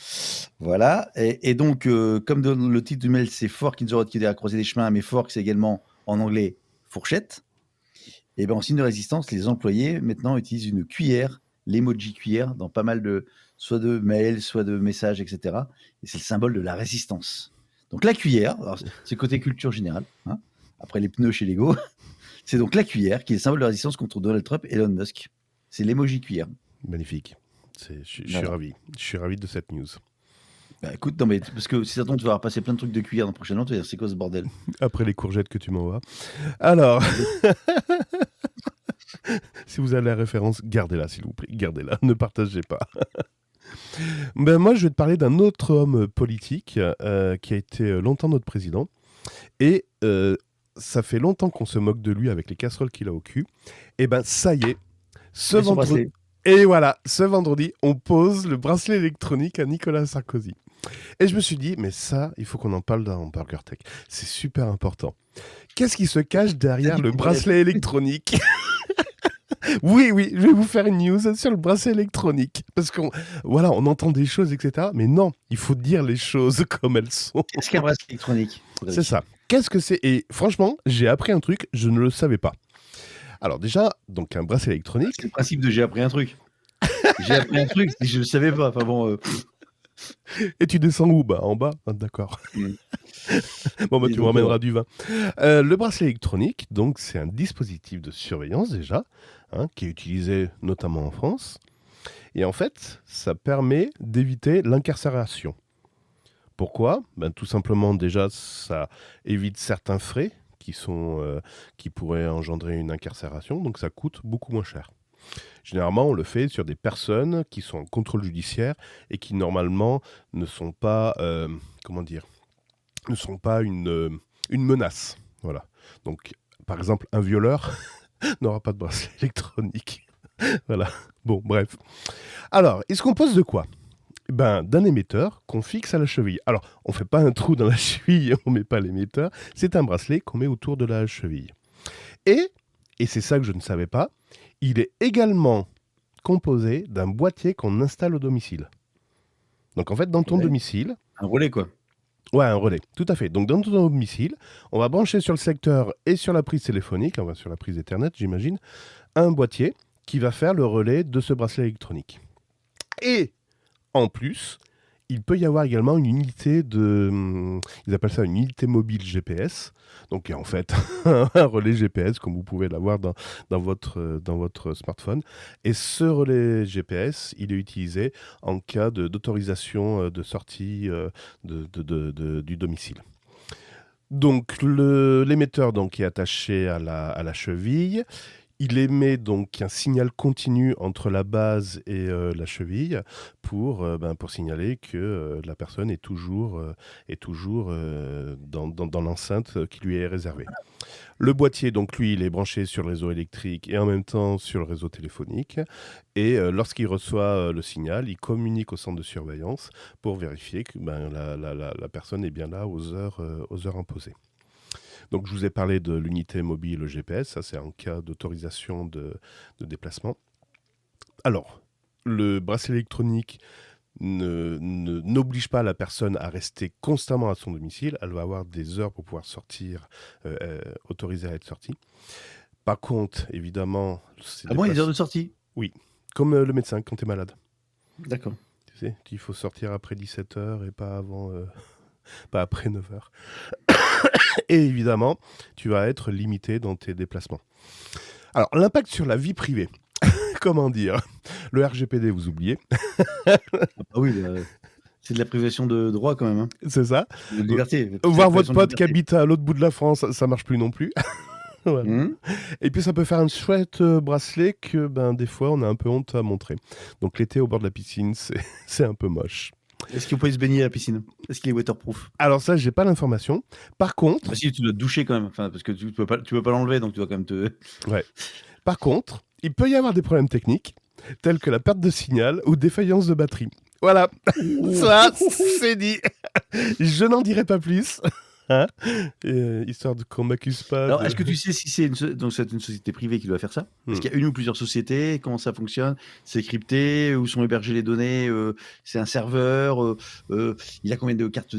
[SPEAKER 3] Voilà. Et donc, comme dans le titre du mail, c'est Fork in the Road qui est à la croisée des chemins, mais Fork, c'est également, en anglais, fourchette. Et bien, en signe de résistance, les employés, maintenant, utilisent une cuillère, l'emoji cuillère, dans pas mal de, soit de mails, soit de messages, etc. Et c'est le symbole de la résistance. Donc, la cuillère, alors, c'est côté culture générale, hein, après les pneus chez Lego, c'est donc la cuillère qui est le symbole de la résistance contre Donald Trump et Elon Musk. C'est l'emoji cuillère.
[SPEAKER 2] Magnifique. Je suis
[SPEAKER 3] Voilà.
[SPEAKER 2] ravi. Je suis ravi de cette news.
[SPEAKER 3] Bah écoute, non mais parce que si ça tombe, tu vas avoir passé plein de trucs de cuillère dans prochainement, tu vas dire c'est quoi ce bordel?
[SPEAKER 2] Après les courgettes que tu m'envoies. Alors, si vous avez la référence, gardez-la s'il vous plaît. Gardez-la, ne partagez pas. Ben moi, je vais te parler d'un autre homme politique qui a été longtemps notre président. Et ça fait longtemps qu'on se moque de lui avec les casseroles qu'il a au cul. Et ben ça y est, ce
[SPEAKER 3] Ils sont
[SPEAKER 2] vendredi...
[SPEAKER 3] bracelés.
[SPEAKER 2] Et voilà, ce vendredi, on pose le bracelet électronique à Nicolas Sarkozy. Et je me suis dit, mais ça, il faut qu'on en parle dans Burger Tech. C'est super important. Qu'est-ce qui se cache derrière le bracelet électronique? Oui, je vais vous faire une news sur le bracelet électronique. Parce qu'on on entend des choses, etc. Mais non, il faut dire les choses comme elles sont.
[SPEAKER 3] Qu'est-ce qu'un bracelet électronique?
[SPEAKER 2] C'est ça. Qu'est-ce que c'est? Et franchement, j'ai appris un truc, je ne le savais pas. Alors déjà, donc un bracelet électronique...
[SPEAKER 3] C'est le principe de j'ai appris un truc. J'ai appris un truc si je ne savais pas. Enfin bon.
[SPEAKER 2] Et tu descends où? Bah en bas. Ah, d'accord. Bon, bah,
[SPEAKER 3] Et
[SPEAKER 2] tu me
[SPEAKER 3] donc,
[SPEAKER 2] ramèneras du vin. Le bracelet électronique, donc c'est un dispositif de surveillance déjà, qui est utilisé notamment en France. Et en fait, ça permet d'éviter l'incarcération. Pourquoi? Ben, tout simplement, déjà, ça évite certains frais qui pourraient engendrer une incarcération, donc ça coûte beaucoup moins cher. Généralement, on le fait sur des personnes qui sont en contrôle judiciaire et qui, normalement, ne sont pas, ne sont pas une menace. Voilà. Donc, par exemple, un violeur n'aura pas de bracelet électronique. Voilà. Bon, bref. Alors, il se compose de quoi? D'un émetteur qu'on fixe à la cheville. Alors, on ne fait pas un trou dans la cheville, on ne met pas l'émetteur. C'est un bracelet qu'on met autour de la cheville. Et c'est ça que je ne savais pas, il est également composé d'un boîtier qu'on installe au domicile. Donc en fait, dans ton domicile...
[SPEAKER 3] Un relais, quoi.
[SPEAKER 2] Ouais, un relais, tout à fait. Donc dans ton domicile, on va brancher sur le secteur et sur la prise téléphonique, on va sur la prise Ethernet, j'imagine, un boîtier qui va faire le relais de ce bracelet électronique. Et en plus, il peut y avoir également une unité ils appellent ça une unité mobile GPS. Donc en fait, un relais GPS, comme vous pouvez l'avoir dans votre smartphone. Et ce relais GPS, il est utilisé en cas d'autorisation de sortie du domicile. Donc l'émetteur est attaché à la cheville. Il émet donc un signal continu entre la base et la cheville pour signaler que la personne est toujours dans l'enceinte qui lui est réservée. Le boîtier, donc lui, il est branché sur le réseau électrique et en même temps sur le réseau téléphonique. Et lorsqu'il reçoit le signal, il communique au centre de surveillance pour vérifier que la personne est bien là aux heures imposées. Donc, je vous ai parlé de l'unité mobile GPS, ça c'est en cas d'autorisation de déplacement. Alors, le bracelet électronique n'oblige pas la personne à rester constamment à son domicile, elle va avoir des heures pour pouvoir sortir, autorisée à être sortie. Par contre, évidemment, c'est
[SPEAKER 3] Ah bon, il y a des heures de sortie?
[SPEAKER 2] comme le médecin quand tu es malade.
[SPEAKER 3] D'accord.
[SPEAKER 2] Tu sais, qu'il faut sortir après 17h et pas avant, pas après 9h. Et évidemment, tu vas être limité dans tes déplacements. Alors, l'impact sur la vie privée. Comment dire? Le RGPD, vous oubliez.
[SPEAKER 3] Ah oui, c'est de la privation de droit quand même, hein.
[SPEAKER 2] C'est ça.
[SPEAKER 3] De liberté. C'est
[SPEAKER 2] Voir
[SPEAKER 3] la
[SPEAKER 2] votre
[SPEAKER 3] privation de
[SPEAKER 2] pote qui
[SPEAKER 3] liberté.
[SPEAKER 2] habite à l'autre bout de la France, ça marche plus non plus. Voilà.
[SPEAKER 3] Mmh.
[SPEAKER 2] Et puis ça peut faire un chouette bracelet que des fois on a un peu honte à montrer. Donc l'été au bord de la piscine, c'est un peu moche.
[SPEAKER 3] Est-ce qu'il peut se baigner à la piscine? Est-ce qu'il est waterproof?
[SPEAKER 2] Alors ça, j'ai pas l'information. Par contre,
[SPEAKER 3] Bah si, tu dois te doucher quand même, enfin, parce que tu peux pas l'enlever, donc tu dois quand même te...
[SPEAKER 2] il peut y avoir des problèmes techniques, tels que la perte de signal ou défaillance de batterie. Voilà, ça c'est dit. Je n'en dirai pas plus. Hein, histoire qu'on m'accuse pas.
[SPEAKER 3] Alors, est-ce que tu sais si c'est donc c'est une société privée qui doit faire ça? Est-ce qu'il y a une ou plusieurs sociétés? Comment ça fonctionne? C'est crypté? Où sont hébergées les données? C'est un serveur? Il a combien de cartes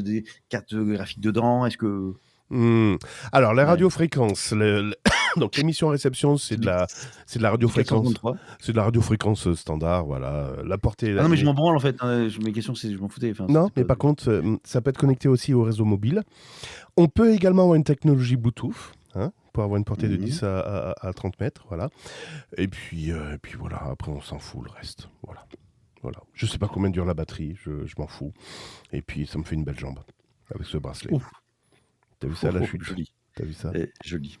[SPEAKER 3] graphiques dedans? Est-ce que...
[SPEAKER 2] Alors, les
[SPEAKER 3] Ouais.
[SPEAKER 2] radiofréquences, donc l'émission réception, c'est de la radiofréquence,
[SPEAKER 3] 433.
[SPEAKER 2] c'est de la radiofréquence standard, voilà. La portée.
[SPEAKER 3] Ah non, mais je m'en branle en fait, hein. Mes questions, c'est je m'en foutais. Enfin,
[SPEAKER 2] Non,
[SPEAKER 3] c'était
[SPEAKER 2] mais
[SPEAKER 3] pas-
[SPEAKER 2] par contre, ça peut être connecté aussi au réseau mobile. On peut également avoir une technologie Bluetooth, hein, pour avoir une portée de 10 à 30 mètres, voilà. Et puis voilà, après on s'en fout le reste, voilà. Je sais pas combien dure la batterie, je m'en fous. Et puis ça me fait une belle jambe avec ce bracelet.
[SPEAKER 3] Ouf.
[SPEAKER 2] T'as vu ça, la chute?
[SPEAKER 3] Joli.
[SPEAKER 2] T'as vu ça?
[SPEAKER 3] Joli.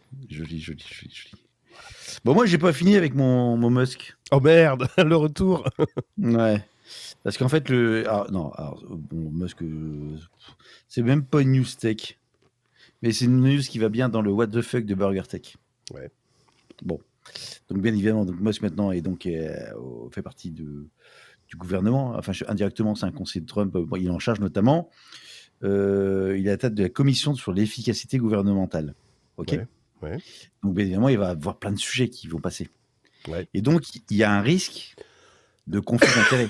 [SPEAKER 3] Bon, moi, j'ai pas fini avec mon Musk.
[SPEAKER 2] Oh merde, le retour.
[SPEAKER 3] Ouais. Parce qu'en fait, Musk, c'est même pas une news tech. Mais c'est une news qui va bien dans le what the fuck de Burger Tech.
[SPEAKER 2] Ouais.
[SPEAKER 3] Bon. Donc, bien évidemment, donc Musk maintenant fait partie du gouvernement. Enfin, indirectement, c'est un conseiller de Trump. Bon, il est en charge notamment. Il est à la tête de la commission sur l'efficacité gouvernementale. OK.
[SPEAKER 2] Ouais.
[SPEAKER 3] Donc, bien évidemment, il va avoir plein de sujets qui vont passer.
[SPEAKER 2] Ouais.
[SPEAKER 3] Et donc, il y a un risque de conflit d'intérêts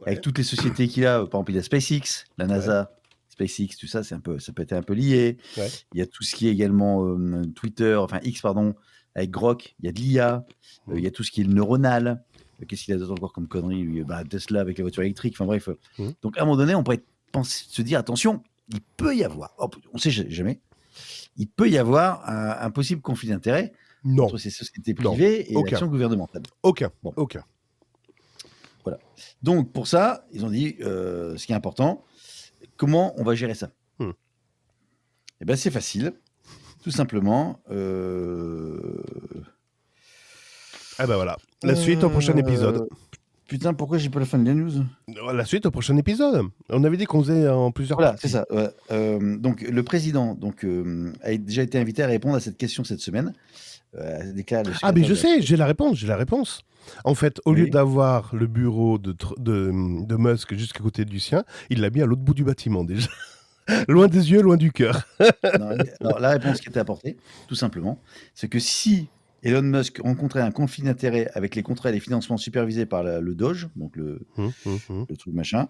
[SPEAKER 3] avec toutes les sociétés qu'il a. Par exemple, il y a SpaceX, la NASA, SpaceX, tout ça, ça peut être un peu lié.
[SPEAKER 2] Ouais.
[SPEAKER 3] Il y a tout ce qui est également X, pardon, avec Grok. Il y a de l'IA. Il y a tout ce qui est le neuronal. Qu'est-ce qu'il a d'autre encore comme connerie, lui? Tesla avec la voiture électrique. Enfin bref. Donc, à un moment donné, on pourrait se dire, attention, il peut y avoir, on ne sait jamais, il peut y avoir un possible conflit d'intérêts
[SPEAKER 2] Non,
[SPEAKER 3] entre ces sociétés privées et
[SPEAKER 2] aucun.
[SPEAKER 3] l'action gouvernementale.
[SPEAKER 2] aucun.
[SPEAKER 3] Voilà. Donc, pour ça, ils ont dit, ce qui est important, comment on va gérer ça? Eh bien, c'est facile. Tout simplement.
[SPEAKER 2] Ah bah voilà, la suite au prochain épisode.
[SPEAKER 3] Putain, pourquoi j'ai pas la fin de la news?
[SPEAKER 2] La suite au prochain épisode. On avait dit qu'on faisait en plusieurs
[SPEAKER 3] Voilà,
[SPEAKER 2] parties.
[SPEAKER 3] c'est ça. Donc, le président a déjà été invité à répondre à cette question cette semaine. Déclare le
[SPEAKER 2] Ah mais je
[SPEAKER 3] secrétaire
[SPEAKER 2] sais, j'ai la réponse. En fait, au lieu
[SPEAKER 3] Oui.
[SPEAKER 2] d'avoir le bureau de Musk juste à côté du sien, il l'a mis à l'autre bout du bâtiment déjà. Loin des yeux, loin du cœur.
[SPEAKER 3] Non, la réponse qui était apportée, tout simplement, c'est que si Elon Musk rencontrait un conflit d'intérêts avec les contrats et les financements supervisés par le Doge, donc le truc machin,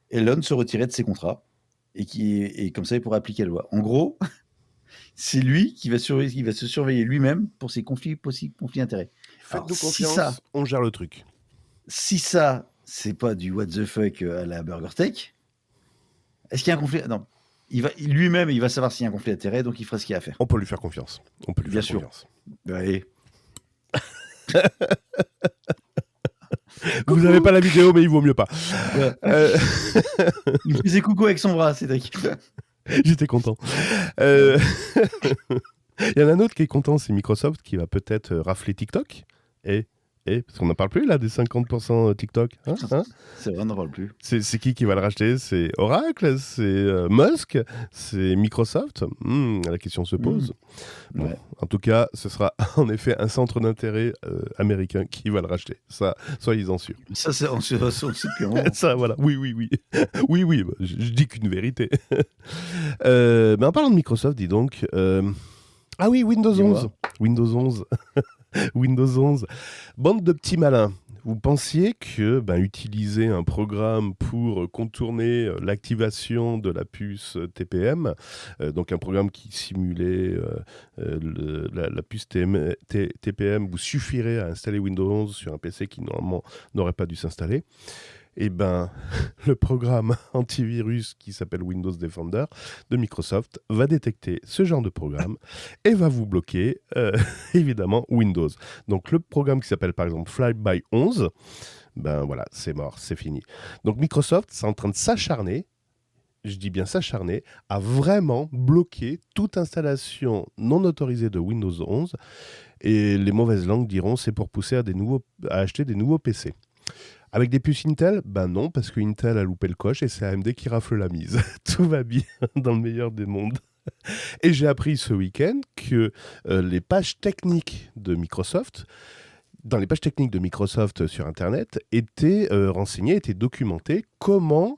[SPEAKER 3] Elon se retirait de ses contrats et comme ça, il pourrait appliquer la loi. En gros, c'est lui qui va se surveiller lui-même pour ses possibles conflits d'intérêts. Alors,
[SPEAKER 2] Faites-nous
[SPEAKER 3] si
[SPEAKER 2] confiance, on gère le truc.
[SPEAKER 3] Si ça, c'est pas du what the fuck à la Burger Tech, est-ce qu'il y a un conflit? Non. Lui-même, il va savoir s'il y a un conflit d'intérêts, donc il fera ce qu'il y a à faire.
[SPEAKER 2] On peut lui faire confiance.
[SPEAKER 3] Bien sûr. Allez.
[SPEAKER 2] Vous n'avez pas la vidéo, mais il vaut mieux pas.
[SPEAKER 3] Ouais. Il faisait coucou avec son bras, Cédric.
[SPEAKER 2] J'étais content. Il y en a un autre qui est content, c'est Microsoft qui va peut-être rafler TikTok. Parce qu'on n'en parle plus là des 50% TikTok.
[SPEAKER 3] C'est vrai, on n'en parle plus.
[SPEAKER 2] C'est qui va le racheter? C'est Oracle? C'est Musk? C'est Microsoft? La question se pose. Bon,
[SPEAKER 3] Ouais.
[SPEAKER 2] en tout cas, ce sera en effet un centre d'intérêt américain qui va le racheter. Ça, soyez-en sûrs.
[SPEAKER 3] Ça, on sait depuis un moment.
[SPEAKER 2] Ça, voilà. Oui. Oui, je dis qu'une vérité. Mais en parlant de Microsoft, dis donc. Ah oui, Windows 11. Windows 11. Windows 11. Bande de petits malins. Vous pensiez que utiliser un programme pour contourner l'activation de la puce TPM, donc un programme qui simulait la puce TPM, vous suffirait à installer Windows 11 sur un PC qui normalement n'aurait pas dû s'installer. Eh ben, le programme antivirus qui s'appelle Windows Defender de Microsoft va détecter ce genre de programme et va vous bloquer, évidemment, Windows. Donc, le programme qui s'appelle par exemple Flyby 11, voilà, c'est mort, c'est fini. Donc, Microsoft, c'est en train de s'acharner, je dis bien s'acharner, à vraiment bloquer toute installation non autorisée de Windows 11. Et les mauvaises langues diront c'est pour pousser à acheter des nouveaux PC. Avec des puces Intel? Non, parce que Intel a loupé le coche et c'est AMD qui rafle la mise. Tout va bien dans le meilleur des mondes. Et j'ai appris ce week-end que les pages techniques de Microsoft, dans les pages techniques de Microsoft sur Internet, étaient renseignées, étaient documentées comment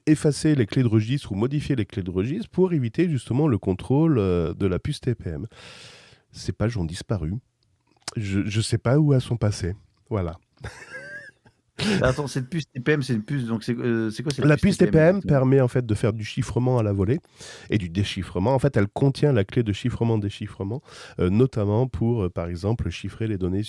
[SPEAKER 2] effacer les clés de registre ou modifier les clés de registre pour éviter justement le contrôle de la puce TPM. Ces pages ont disparu. Je ne sais pas où elles sont passées. Voilà.
[SPEAKER 3] Attends, cette puce TPM, c'est une puce, donc c'est quoi cette
[SPEAKER 2] La puce TPM
[SPEAKER 3] exactement
[SPEAKER 2] permet en fait de faire du chiffrement à la volée et du déchiffrement. En fait, elle contient la clé de chiffrement-déchiffrement, notamment pour, par exemple, chiffrer les données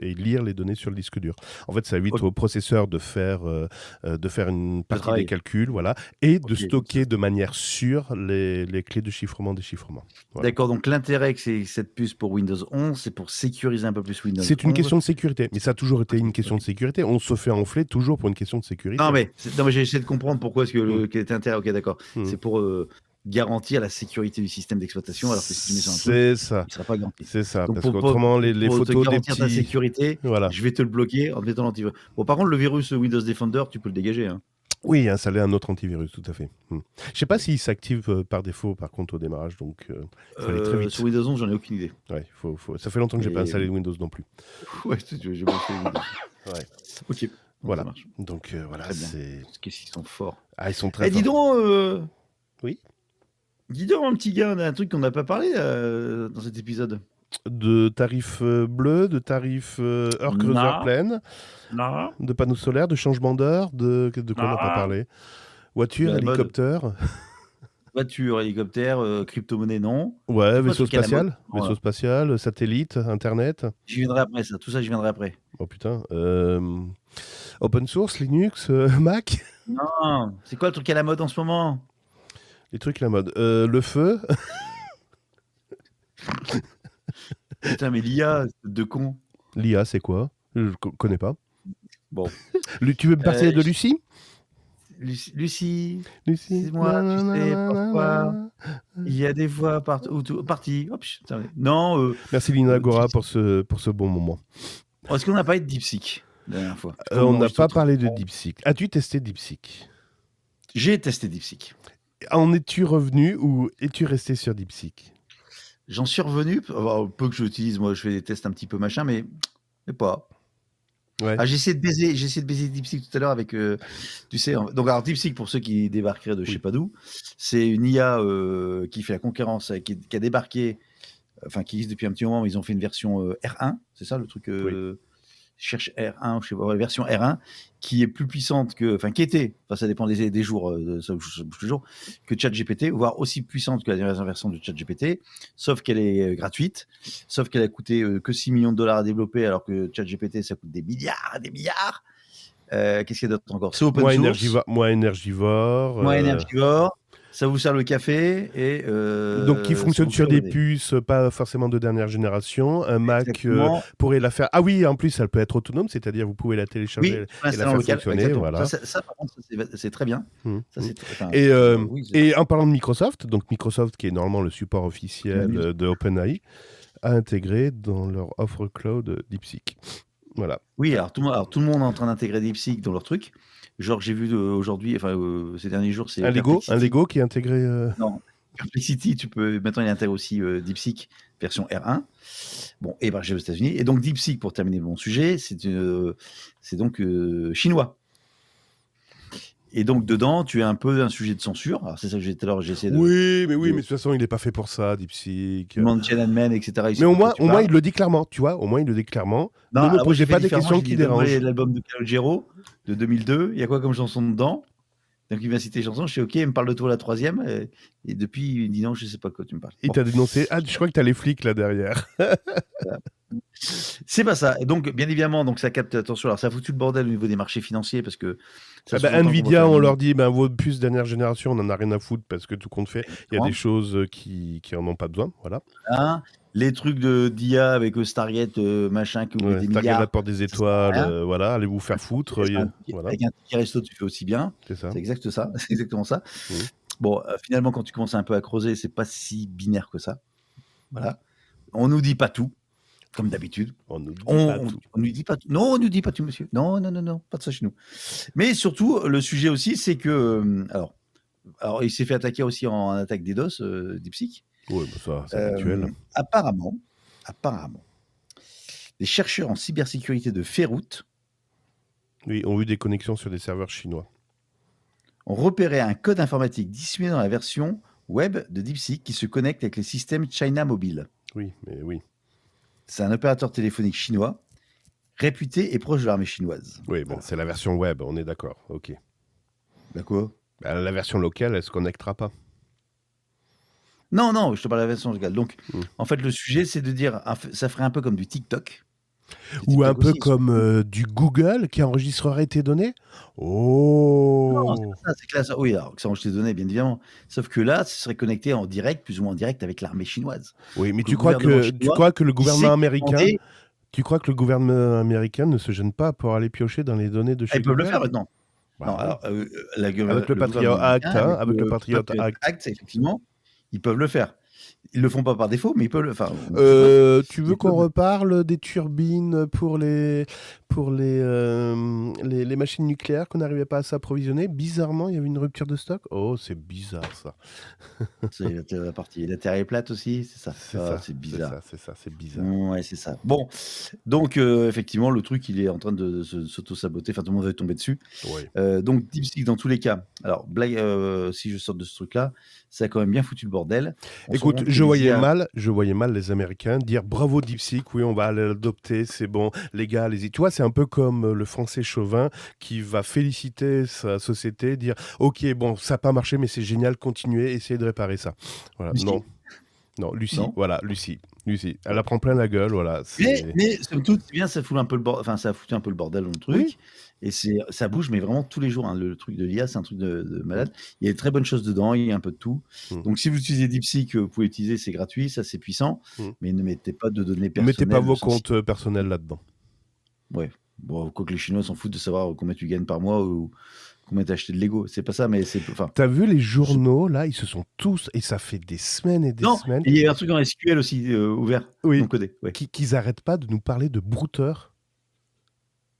[SPEAKER 2] et lire les données sur le disque dur. En fait, ça évite
[SPEAKER 3] Ok.
[SPEAKER 2] au processeur de faire une partie des
[SPEAKER 3] travail.
[SPEAKER 2] calculs, voilà, et de
[SPEAKER 3] Ok.
[SPEAKER 2] stocker de manière sûre les clés de chiffrement-déchiffrement. Voilà.
[SPEAKER 3] D'accord, donc l'intérêt que c'est cette puce pour Windows 11, c'est pour sécuriser un peu plus Windows 11.
[SPEAKER 2] C'est une question de sécurité, mais ça a toujours été
[SPEAKER 3] Ok,
[SPEAKER 2] une question
[SPEAKER 3] ok.
[SPEAKER 2] de sécurité. On se fait enfler toujours pour une question de sécurité.
[SPEAKER 3] Non, mais j'ai essayé de comprendre pourquoi est-ce que quel était l'intérêt. Ok, d'accord. C'est pour garantir la sécurité du système d'exploitation, alors que si tu mets sur un truc,
[SPEAKER 2] C'est ça.
[SPEAKER 3] il sera pas garanti.
[SPEAKER 2] C'est ça,
[SPEAKER 3] Donc
[SPEAKER 2] parce qu'autrement, les
[SPEAKER 3] pour te
[SPEAKER 2] photos des
[SPEAKER 3] garantir ta
[SPEAKER 2] petits...
[SPEAKER 3] sécurité,
[SPEAKER 2] Voilà.
[SPEAKER 3] je vais te le bloquer en te mettant l'antivirus. Bon, par contre, le virus Windows Defender, tu peux le dégager. Hein.
[SPEAKER 2] Oui, installer un autre antivirus, tout à fait. Je sais pas s'il s'active par défaut, par contre, au démarrage, donc il faut aller très vite.
[SPEAKER 3] Sur Windows 11, j'en ai aucune idée.
[SPEAKER 2] Ouais, ça fait longtemps que j'ai pas installé Windows non plus.
[SPEAKER 3] Ouais, j'ai pas fait Windows.
[SPEAKER 2] Ouais.
[SPEAKER 3] Ok.
[SPEAKER 2] Voilà.
[SPEAKER 3] Ça marche.
[SPEAKER 2] Donc voilà,
[SPEAKER 3] Très bien.
[SPEAKER 2] c'est...
[SPEAKER 3] Qu'est-ce qu'ils sont forts.
[SPEAKER 2] Ah, ils sont très
[SPEAKER 3] dis
[SPEAKER 2] forts.
[SPEAKER 3] donc,
[SPEAKER 2] Oui.
[SPEAKER 3] Dis donc, mon petit gars, on a un truc qu'on n'a pas parlé dans cet épisode.
[SPEAKER 2] De tarifs bleus, de tarifs heure creuse,
[SPEAKER 3] Non.
[SPEAKER 2] heure pleine,
[SPEAKER 3] Non.
[SPEAKER 2] de panneaux solaires, de changement d'heure, de quoi on n'a pas parlé? Voiture,
[SPEAKER 3] La mode.
[SPEAKER 2] hélicoptère.
[SPEAKER 3] Voiture, hélicoptère, crypto-monnaie, non.
[SPEAKER 2] Ouais,
[SPEAKER 3] C'est quoi
[SPEAKER 2] vaisseau
[SPEAKER 3] ce truc à la mode?
[SPEAKER 2] spatial. Vaisseau spatial, satellite, internet.
[SPEAKER 3] J'y viendrai après, ça. Tout ça, j'y viendrai après.
[SPEAKER 2] Oh putain. Open source, Linux, Mac.
[SPEAKER 3] Non. C'est quoi le truc à la mode en ce moment?
[SPEAKER 2] Les trucs à la mode. Le feu.
[SPEAKER 3] Putain, mais l'IA, c'est de con.
[SPEAKER 2] L'IA, c'est quoi? Je connais pas.
[SPEAKER 3] Bon.
[SPEAKER 2] Tu veux me parler de Lucie?
[SPEAKER 3] Lucie,
[SPEAKER 2] Lucie.
[SPEAKER 3] c'est moi, tu sais pourquoi il y a des voix parties. Hop, putain, non.
[SPEAKER 2] Merci Lina Agora pour ce bon moment.
[SPEAKER 3] Est-ce qu'on n'a pas parlé de DeepSeek la dernière fois?
[SPEAKER 2] On n'a pas parlé de DeepSeek. As-tu testé DeepSeek?
[SPEAKER 3] J'ai testé DeepSeek.
[SPEAKER 2] En es-tu revenu ou es-tu resté sur DeepSeek?
[SPEAKER 3] J'en suis revenu, peu que j'utilise, moi je fais des tests un petit peu machin, mais pas.
[SPEAKER 2] Ouais.
[SPEAKER 3] J'ai essayé de baiser DeepSeek tout à l'heure avec, tu sais, donc alors DeepSeek, pour ceux qui débarqueraient de je sais pas d'où, c'est une IA qui fait la concurrence, qui a débarqué, enfin qui existe depuis un petit moment, mais ils ont fait une version R1, c'est ça le truc cherche R1, je sais pas, version R1, qui est plus puissante que, enfin qui était, enfin ça dépend des jours, ça bouge tous les jours, que ChatGPT, voire aussi puissante que la dernière version de ChatGPT, sauf qu'elle est gratuite, sauf qu'elle a coûté que 6 millions de dollars à développer, alors que ChatGPT ça coûte des milliards. Qu'est-ce qu'il y a d'autre encore? C'est open source.
[SPEAKER 2] Moins énergivore.
[SPEAKER 3] Ça vous sert le café et
[SPEAKER 2] donc qui fonctionne sur des puces pas forcément de dernière génération. Un Mac pourrait la faire. Ah oui, en plus elle peut être autonome, c'est-à-dire vous pouvez la télécharger et la faire fonctionner. Voilà.
[SPEAKER 3] Ça par contre c'est très bien. Ça,
[SPEAKER 2] et en parlant de Microsoft, donc Microsoft qui est normalement le support officiel de OpenAI, a intégré dans leur offre cloud DeepSeek. Voilà.
[SPEAKER 3] Oui, alors tout le monde est en train d'intégrer DeepSeek dans leur truc. Genre, j'ai vu aujourd'hui, enfin, ces derniers jours, c'est
[SPEAKER 2] un Lego qui est intégré.
[SPEAKER 3] Non, Perplexity, maintenant il intègre aussi DeepSeek version R1. Bon, et j'ai aux États-Unis. Et donc DeepSeek, pour terminer mon sujet, c'est donc chinois. Et donc, dedans, tu as un peu un sujet de censure. Alors, c'est ça que j'ai tout à l'heure, j'ai essayé de.
[SPEAKER 2] Oui, mais
[SPEAKER 3] de-
[SPEAKER 2] de toute façon, il n'est pas fait pour ça, DeepSeek.
[SPEAKER 3] Tu demandes Tiananmen, etc. Il
[SPEAKER 2] Mais
[SPEAKER 3] sait
[SPEAKER 2] au
[SPEAKER 3] pas de quoi
[SPEAKER 2] moins,
[SPEAKER 3] tu
[SPEAKER 2] au moins,
[SPEAKER 3] parles.
[SPEAKER 2] il le dit clairement, tu vois. Au moins, il le dit clairement.
[SPEAKER 3] Non,
[SPEAKER 2] Ne me
[SPEAKER 3] alors moi, j'ai
[SPEAKER 2] posez
[SPEAKER 3] fait
[SPEAKER 2] pas des
[SPEAKER 3] différemment.
[SPEAKER 2] questions
[SPEAKER 3] J'ai
[SPEAKER 2] qui
[SPEAKER 3] dit, donne-moi
[SPEAKER 2] dérangent.
[SPEAKER 3] l'album de Calogero de 2002. Il y a quoi comme chanson dedans? Donc, il m'a cité les chansons. Je suis OK, il me parle de toi la troisième. Et depuis, il me dit non, je sais pas de quoi tu me parles.
[SPEAKER 2] Il
[SPEAKER 3] Bon.
[SPEAKER 2] t'a dénoncé. Ah, je crois que t'as les flics là derrière.
[SPEAKER 3] C'est pas ça. Et donc, bien évidemment, donc ça capte l'attention. Alors, ça a foutu le bordel au niveau des marchés financiers parce que ça
[SPEAKER 2] Ah bah,
[SPEAKER 3] sous-entend qu'on va
[SPEAKER 2] Nvidia,
[SPEAKER 3] faire
[SPEAKER 2] on
[SPEAKER 3] une-
[SPEAKER 2] leur dit, vos puces dernière génération, on en a rien à foutre parce que tout compte fait, il y a des choses qui en ont pas besoin. Voilà.
[SPEAKER 3] Hein, les trucs d'IA avec Stargate, machin, que vous
[SPEAKER 2] Ouais,
[SPEAKER 3] mettez des
[SPEAKER 2] Stargate,
[SPEAKER 3] milliards.
[SPEAKER 2] la porte des
[SPEAKER 3] ça sert à
[SPEAKER 2] étoiles,
[SPEAKER 3] rien.
[SPEAKER 2] voilà, allez vous faire foutre. Voilà,
[SPEAKER 3] Avec un ticket resto, tu fais aussi bien.
[SPEAKER 2] c'est ça.
[SPEAKER 3] C'est exact ça. C'est exactement ça.
[SPEAKER 2] Mhm.
[SPEAKER 3] Bon, finalement, quand tu commences un peu à creuser, c'est pas si binaire que ça. Voilà. On nous dit pas tout, comme d'habitude.
[SPEAKER 2] On nous dit
[SPEAKER 3] On
[SPEAKER 2] pas tout.
[SPEAKER 3] on nous dit pas tout. Non, on nous dit pas tout, monsieur. Non, non, non, non, pas de ça chez nous. Mais surtout, le sujet aussi, c'est que alors, il s'est fait attaquer aussi en attaque DDoS, DeepSeek.
[SPEAKER 2] Oui, bah ça, c'est habituel.
[SPEAKER 3] Apparemment, les chercheurs en cybersécurité de Ferout
[SPEAKER 2] Oui, ont eu des connexions sur des serveurs chinois.
[SPEAKER 3] ont repéré un code informatique dissimulé dans la version web de DeepSeek qui se connecte avec les systèmes China Mobile.
[SPEAKER 2] Oui, mais oui.
[SPEAKER 3] C'est un opérateur téléphonique chinois réputé et proche de l'armée chinoise.
[SPEAKER 2] Oui, bon, c'est la version web, on est d'accord. Ok.
[SPEAKER 3] D'accord.
[SPEAKER 2] Bah, la version locale, elle se connectera pas.
[SPEAKER 3] Non, non, je te parle de la version locale. Donc,
[SPEAKER 2] Mm.
[SPEAKER 3] en fait, le sujet, c'est de dire, ça ferait un peu comme du TikTok.
[SPEAKER 2] Ou un
[SPEAKER 3] TikTok
[SPEAKER 2] peu
[SPEAKER 3] aussi,
[SPEAKER 2] comme du Google qui enregistrerait tes données. Oh.
[SPEAKER 3] Non, c'est pas ça, c'est que là, oui, alors que ça enregistre tes données, bien évidemment. Sauf que là, ce serait connecté en direct, plus ou moins en direct, avec l'armée chinoise.
[SPEAKER 2] Oui, mais
[SPEAKER 3] Donc,
[SPEAKER 2] tu
[SPEAKER 3] le
[SPEAKER 2] crois
[SPEAKER 3] gouvernement
[SPEAKER 2] que
[SPEAKER 3] chinois,
[SPEAKER 2] le
[SPEAKER 3] il
[SPEAKER 2] gouvernement
[SPEAKER 3] sait
[SPEAKER 2] américain,
[SPEAKER 3] demander-
[SPEAKER 2] tu crois que le gouvernement américain ne se gêne pas pour aller piocher dans les données de chez
[SPEAKER 3] Ils peuvent le
[SPEAKER 2] Google?
[SPEAKER 3] faire maintenant.
[SPEAKER 2] Bah,
[SPEAKER 3] Non, alors, avec
[SPEAKER 2] le Patriot Act, hein, avec le Patriot Act.
[SPEAKER 3] Effectivement, ils peuvent le faire. Ils le font pas par défaut, mais ils peuvent le faire.
[SPEAKER 2] Tu veux qu'on reparle des turbines pour les machines nucléaires qu'on n'arrivait pas à s'approvisionner? Bizarrement, il y avait une rupture de stock. Oh, c'est bizarre ça.
[SPEAKER 3] C'est la partie. La Terre est plate aussi, c'est ça.
[SPEAKER 2] C'est
[SPEAKER 3] Ah,
[SPEAKER 2] ça.
[SPEAKER 3] c'est bizarre.
[SPEAKER 2] C'est bizarre.
[SPEAKER 3] Ouais, c'est ça. Bon, donc effectivement, le truc, il est en train de s'auto-saboter. Enfin, tout le monde va tomber dessus.
[SPEAKER 2] Ouais.
[SPEAKER 3] Donc, DeepSeek, dans tous les cas. Alors, blague, si je sors de ce truc-là, ça a quand même bien foutu le bordel.
[SPEAKER 2] Écoute, je voyais mal les Américains dire bravo DeepSeek, oui, on va aller l'adopter, c'est bon, les gars, allez-y. Tu vois, c'est un peu comme le français chauvin qui va féliciter sa société, dire ok, bon, ça n'a pas marché, mais c'est génial, continuez, essayez de réparer ça. Voilà.
[SPEAKER 3] Lucie.
[SPEAKER 2] Non, Lucie,
[SPEAKER 3] Non.
[SPEAKER 2] voilà, Lucie. Elle apprend plein la gueule, voilà.
[SPEAKER 3] Mais somme toute, c'est bien, ça fout un peu le bordel. Enfin, ça a foutu un peu le bordel dans le truc.
[SPEAKER 2] Oui.
[SPEAKER 3] Et ça bouge, mais vraiment tous les jours. Hein. Le truc de l'IA, c'est un truc de malade. Il y a de très bonnes choses dedans, il y a un peu de tout. Donc, si vous utilisez DeepSeek, vous pouvez utiliser, c'est gratuit, ça c'est puissant. Mais ne mettez pas de données personnelles.
[SPEAKER 2] Ne mettez pas vos comptes personnels là-dedans.
[SPEAKER 3] Ouais. Bon, quoi que les Chinois s'en foutent de savoir combien tu gagnes par mois ou combien tu as acheté de Lego. C'est pas ça, mais c'est. Enfin,
[SPEAKER 2] t'as vu les journaux, là, ils se sont tous, et ça fait des semaines et des semaines.
[SPEAKER 3] Il y a un truc en SQL aussi ouvert,
[SPEAKER 2] oui,
[SPEAKER 3] non codé. Ouais.
[SPEAKER 2] Qu'ils n'arrêtent pas de nous parler de brouteurs.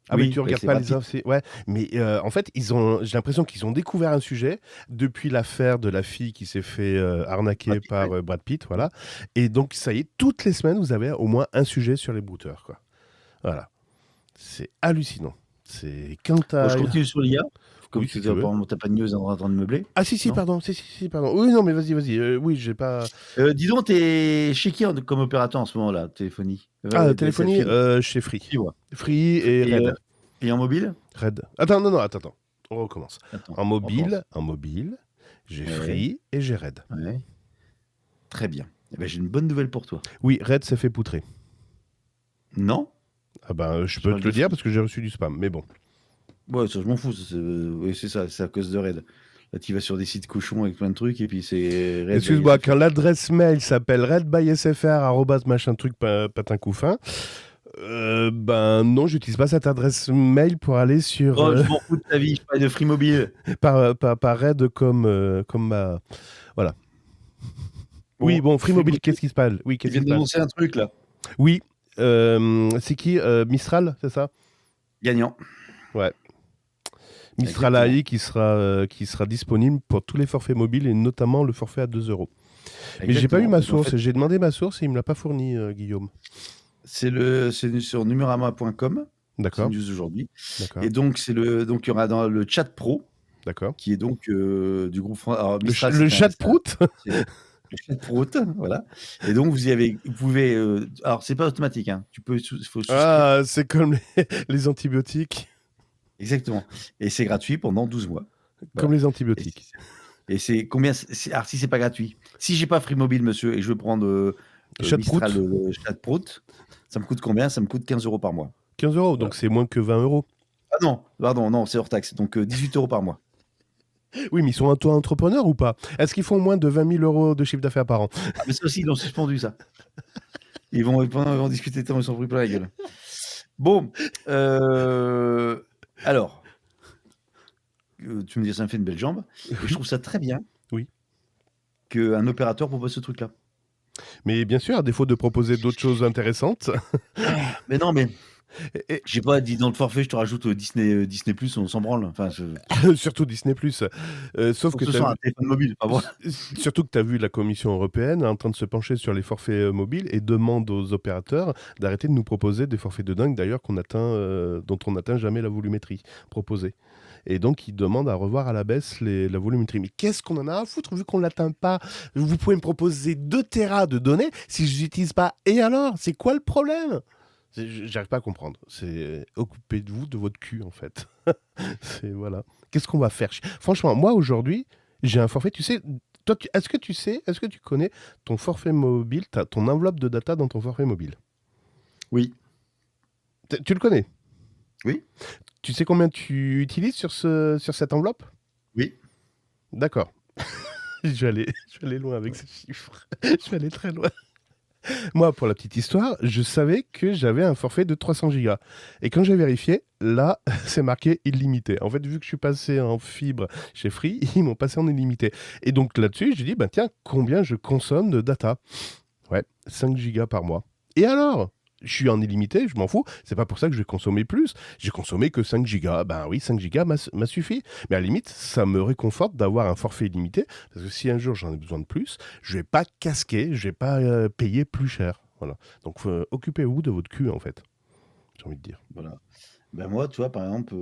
[SPEAKER 2] Ah oui, mais tu regardes pas les infos. Ouais, mais en fait, j'ai l'impression qu'ils ont découvert un sujet depuis l'affaire de la fille qui s'est fait arnaquer par Brad Pitt, voilà. Et donc ça y est, toutes les semaines, vous avez au moins un sujet sur les brouteurs, quoi. Voilà, c'est hallucinant. C'est quand
[SPEAKER 3] je continue sur l'IA. Comme
[SPEAKER 2] oui,
[SPEAKER 3] tu disais, t'as pas de news en train de meubler.
[SPEAKER 2] Ah si, pardon. Oui, non, mais vas-y. Oui, j'ai pas.
[SPEAKER 3] Dis donc, t'es chez qui comme opérateur en ce moment-là, téléphonie?
[SPEAKER 2] Téléphonie, chez Free. Free et Red.
[SPEAKER 3] Et en mobile?
[SPEAKER 2] Red. Attends. On recommence.
[SPEAKER 3] Attends,
[SPEAKER 2] en mobile, j'ai Free et j'ai Red.
[SPEAKER 3] Ouais. Très bien. Eh ben, j'ai une bonne nouvelle pour toi.
[SPEAKER 2] Oui, Red s'est fait poutrer.
[SPEAKER 3] Non?
[SPEAKER 2] Ah ben, je peux te le dire parce que j'ai reçu du spam, mais bon.
[SPEAKER 3] Ouais, ça, je m'en fous. Oui, c'est ça, c'est à cause de Red. Là, tu vas sur des sites cochons avec plein de trucs et puis c'est Red.
[SPEAKER 2] Excuse-moi, quand l'adresse mail s'appelle redbysfr, machin truc, patin couffin, non, j'utilise pas cette adresse mail pour aller sur.
[SPEAKER 3] Oh, je m'en fous de ta vie, je parle de Free Mobile.
[SPEAKER 2] par Red comme ma. Voilà. Bon, oui, bon, Free Mobile, qu'est-ce qui se passe? Oui, qu'est-ce qui se passe?
[SPEAKER 3] Il vient d'annoncer un truc là.
[SPEAKER 2] Oui. C'est qui Mistral, c'est ça?
[SPEAKER 3] Gagnant.
[SPEAKER 2] Ouais. Mistral AI qui sera disponible pour tous les forfaits mobiles et notamment le forfait à 2 €. Mais j'ai pas eu ma source. En fait, j'ai demandé ma source et il me l'a pas fourni, Guillaume.
[SPEAKER 3] C'est sur numérama.com.
[SPEAKER 2] D'accord.
[SPEAKER 3] C'est une news aujourd'hui.
[SPEAKER 2] D'accord.
[SPEAKER 3] Et donc il y aura dans le chat pro.
[SPEAKER 2] D'accord.
[SPEAKER 3] qui est donc du groupe français. Alors,
[SPEAKER 2] Le,
[SPEAKER 3] Mistral,
[SPEAKER 2] le chat de prout.
[SPEAKER 3] c'est le chat de prout, voilà. Et donc, vous pouvez. Alors, c'est pas automatique, hein. Faut souscrire.
[SPEAKER 2] Ah, c'est comme les antibiotiques.
[SPEAKER 3] Exactement. Et c'est gratuit pendant 12 mois. Voilà.
[SPEAKER 2] Comme les
[SPEAKER 3] Et
[SPEAKER 2] antibiotiques.
[SPEAKER 3] c'est combien alors, si c'est pas gratuit, si j'ai pas Free Mobile, monsieur, et je veux prendre
[SPEAKER 2] Chat de prout.
[SPEAKER 3] Mistral, le chat de prout, ça me coûte combien? Ça me coûte 15 € par mois.
[SPEAKER 2] 15 €,
[SPEAKER 3] Voilà.
[SPEAKER 2] donc c'est moins que 20 €.
[SPEAKER 3] Ah non, pardon, non, c'est hors taxe. Donc 18 € par mois.
[SPEAKER 2] Oui, mais ils sont auto-entrepreneurs ou pas? Est-ce qu'ils font moins de 20 000 € de chiffre d'affaires par an?
[SPEAKER 3] Ah, mais ça aussi, ils l'ont suspendu, ça. Ils vont discuter tant ils s'en pris plein la gueule. Bon, alors, tu me dis, ça me fait une belle jambe. Et je trouve ça très bien
[SPEAKER 2] Oui.
[SPEAKER 3] qu'un opérateur propose ce truc-là.
[SPEAKER 2] Mais bien sûr, à défaut de proposer d'autres choses intéressantes.
[SPEAKER 3] Mais non, mais
[SPEAKER 2] Et-
[SPEAKER 3] j'ai pas dit dans le forfait, je te rajoute Disney+, on s'en branle. Enfin,
[SPEAKER 2] surtout Disney+. Sauf que
[SPEAKER 3] ce
[SPEAKER 2] t'as
[SPEAKER 3] soit
[SPEAKER 2] vu-
[SPEAKER 3] un téléphone mobile, pas moi.
[SPEAKER 2] Surtout que tu as vu la Commission européenne en train de se pencher sur les forfaits mobiles et demande aux opérateurs d'arrêter de nous proposer des forfaits de dingue, d'ailleurs, dont on n'atteint jamais la volumétrie proposée. Et donc, ils demandent à revoir à la baisse la volumétrie. Mais qu'est-ce qu'on en a à foutre vu qu'on ne l'atteint pas? Vous pouvez me proposer 2 Tera de données si je n'utilise pas. Et alors? C'est quoi le problème? J'arrive pas à comprendre. C'est occupez-vous de votre cul, en fait. Voilà. Qu'est-ce qu'on va faire? Franchement, moi, aujourd'hui, j'ai un forfait. Tu sais, toi, est-ce que tu connais ton forfait mobile, ton enveloppe de data dans ton forfait mobile?
[SPEAKER 3] Oui.
[SPEAKER 2] Tu le connais?
[SPEAKER 3] Oui.
[SPEAKER 2] Tu sais combien tu utilises sur cette enveloppe?
[SPEAKER 3] Oui.
[SPEAKER 2] D'accord. Je vais aller loin avec ces chiffres. Je vais aller très loin. Moi, pour la petite histoire, je savais que j'avais un forfait de 300 gigas. Et quand j'ai vérifié, là, c'est marqué illimité. En fait, vu que je suis passé en fibre chez Free, ils m'ont passé en illimité. Et donc là-dessus, j'ai dit, bah, tiens, combien je consomme de data? Ouais, 5 gigas par mois. Et alors? Je suis en illimité, je m'en fous. C'est pas pour ça que je vais consommer plus. J'ai consommé que 5 gigas. Ben oui, 5 gigas m'a suffi. Mais à la limite, ça me réconforte d'avoir un forfait illimité. Parce que si un jour j'en ai besoin de plus, je vais pas casquer, je vais pas payer plus cher. Voilà. Donc occupez-vous de votre cul, en fait. J'ai envie de dire.
[SPEAKER 3] Voilà. Ben moi, tu vois, par exemple,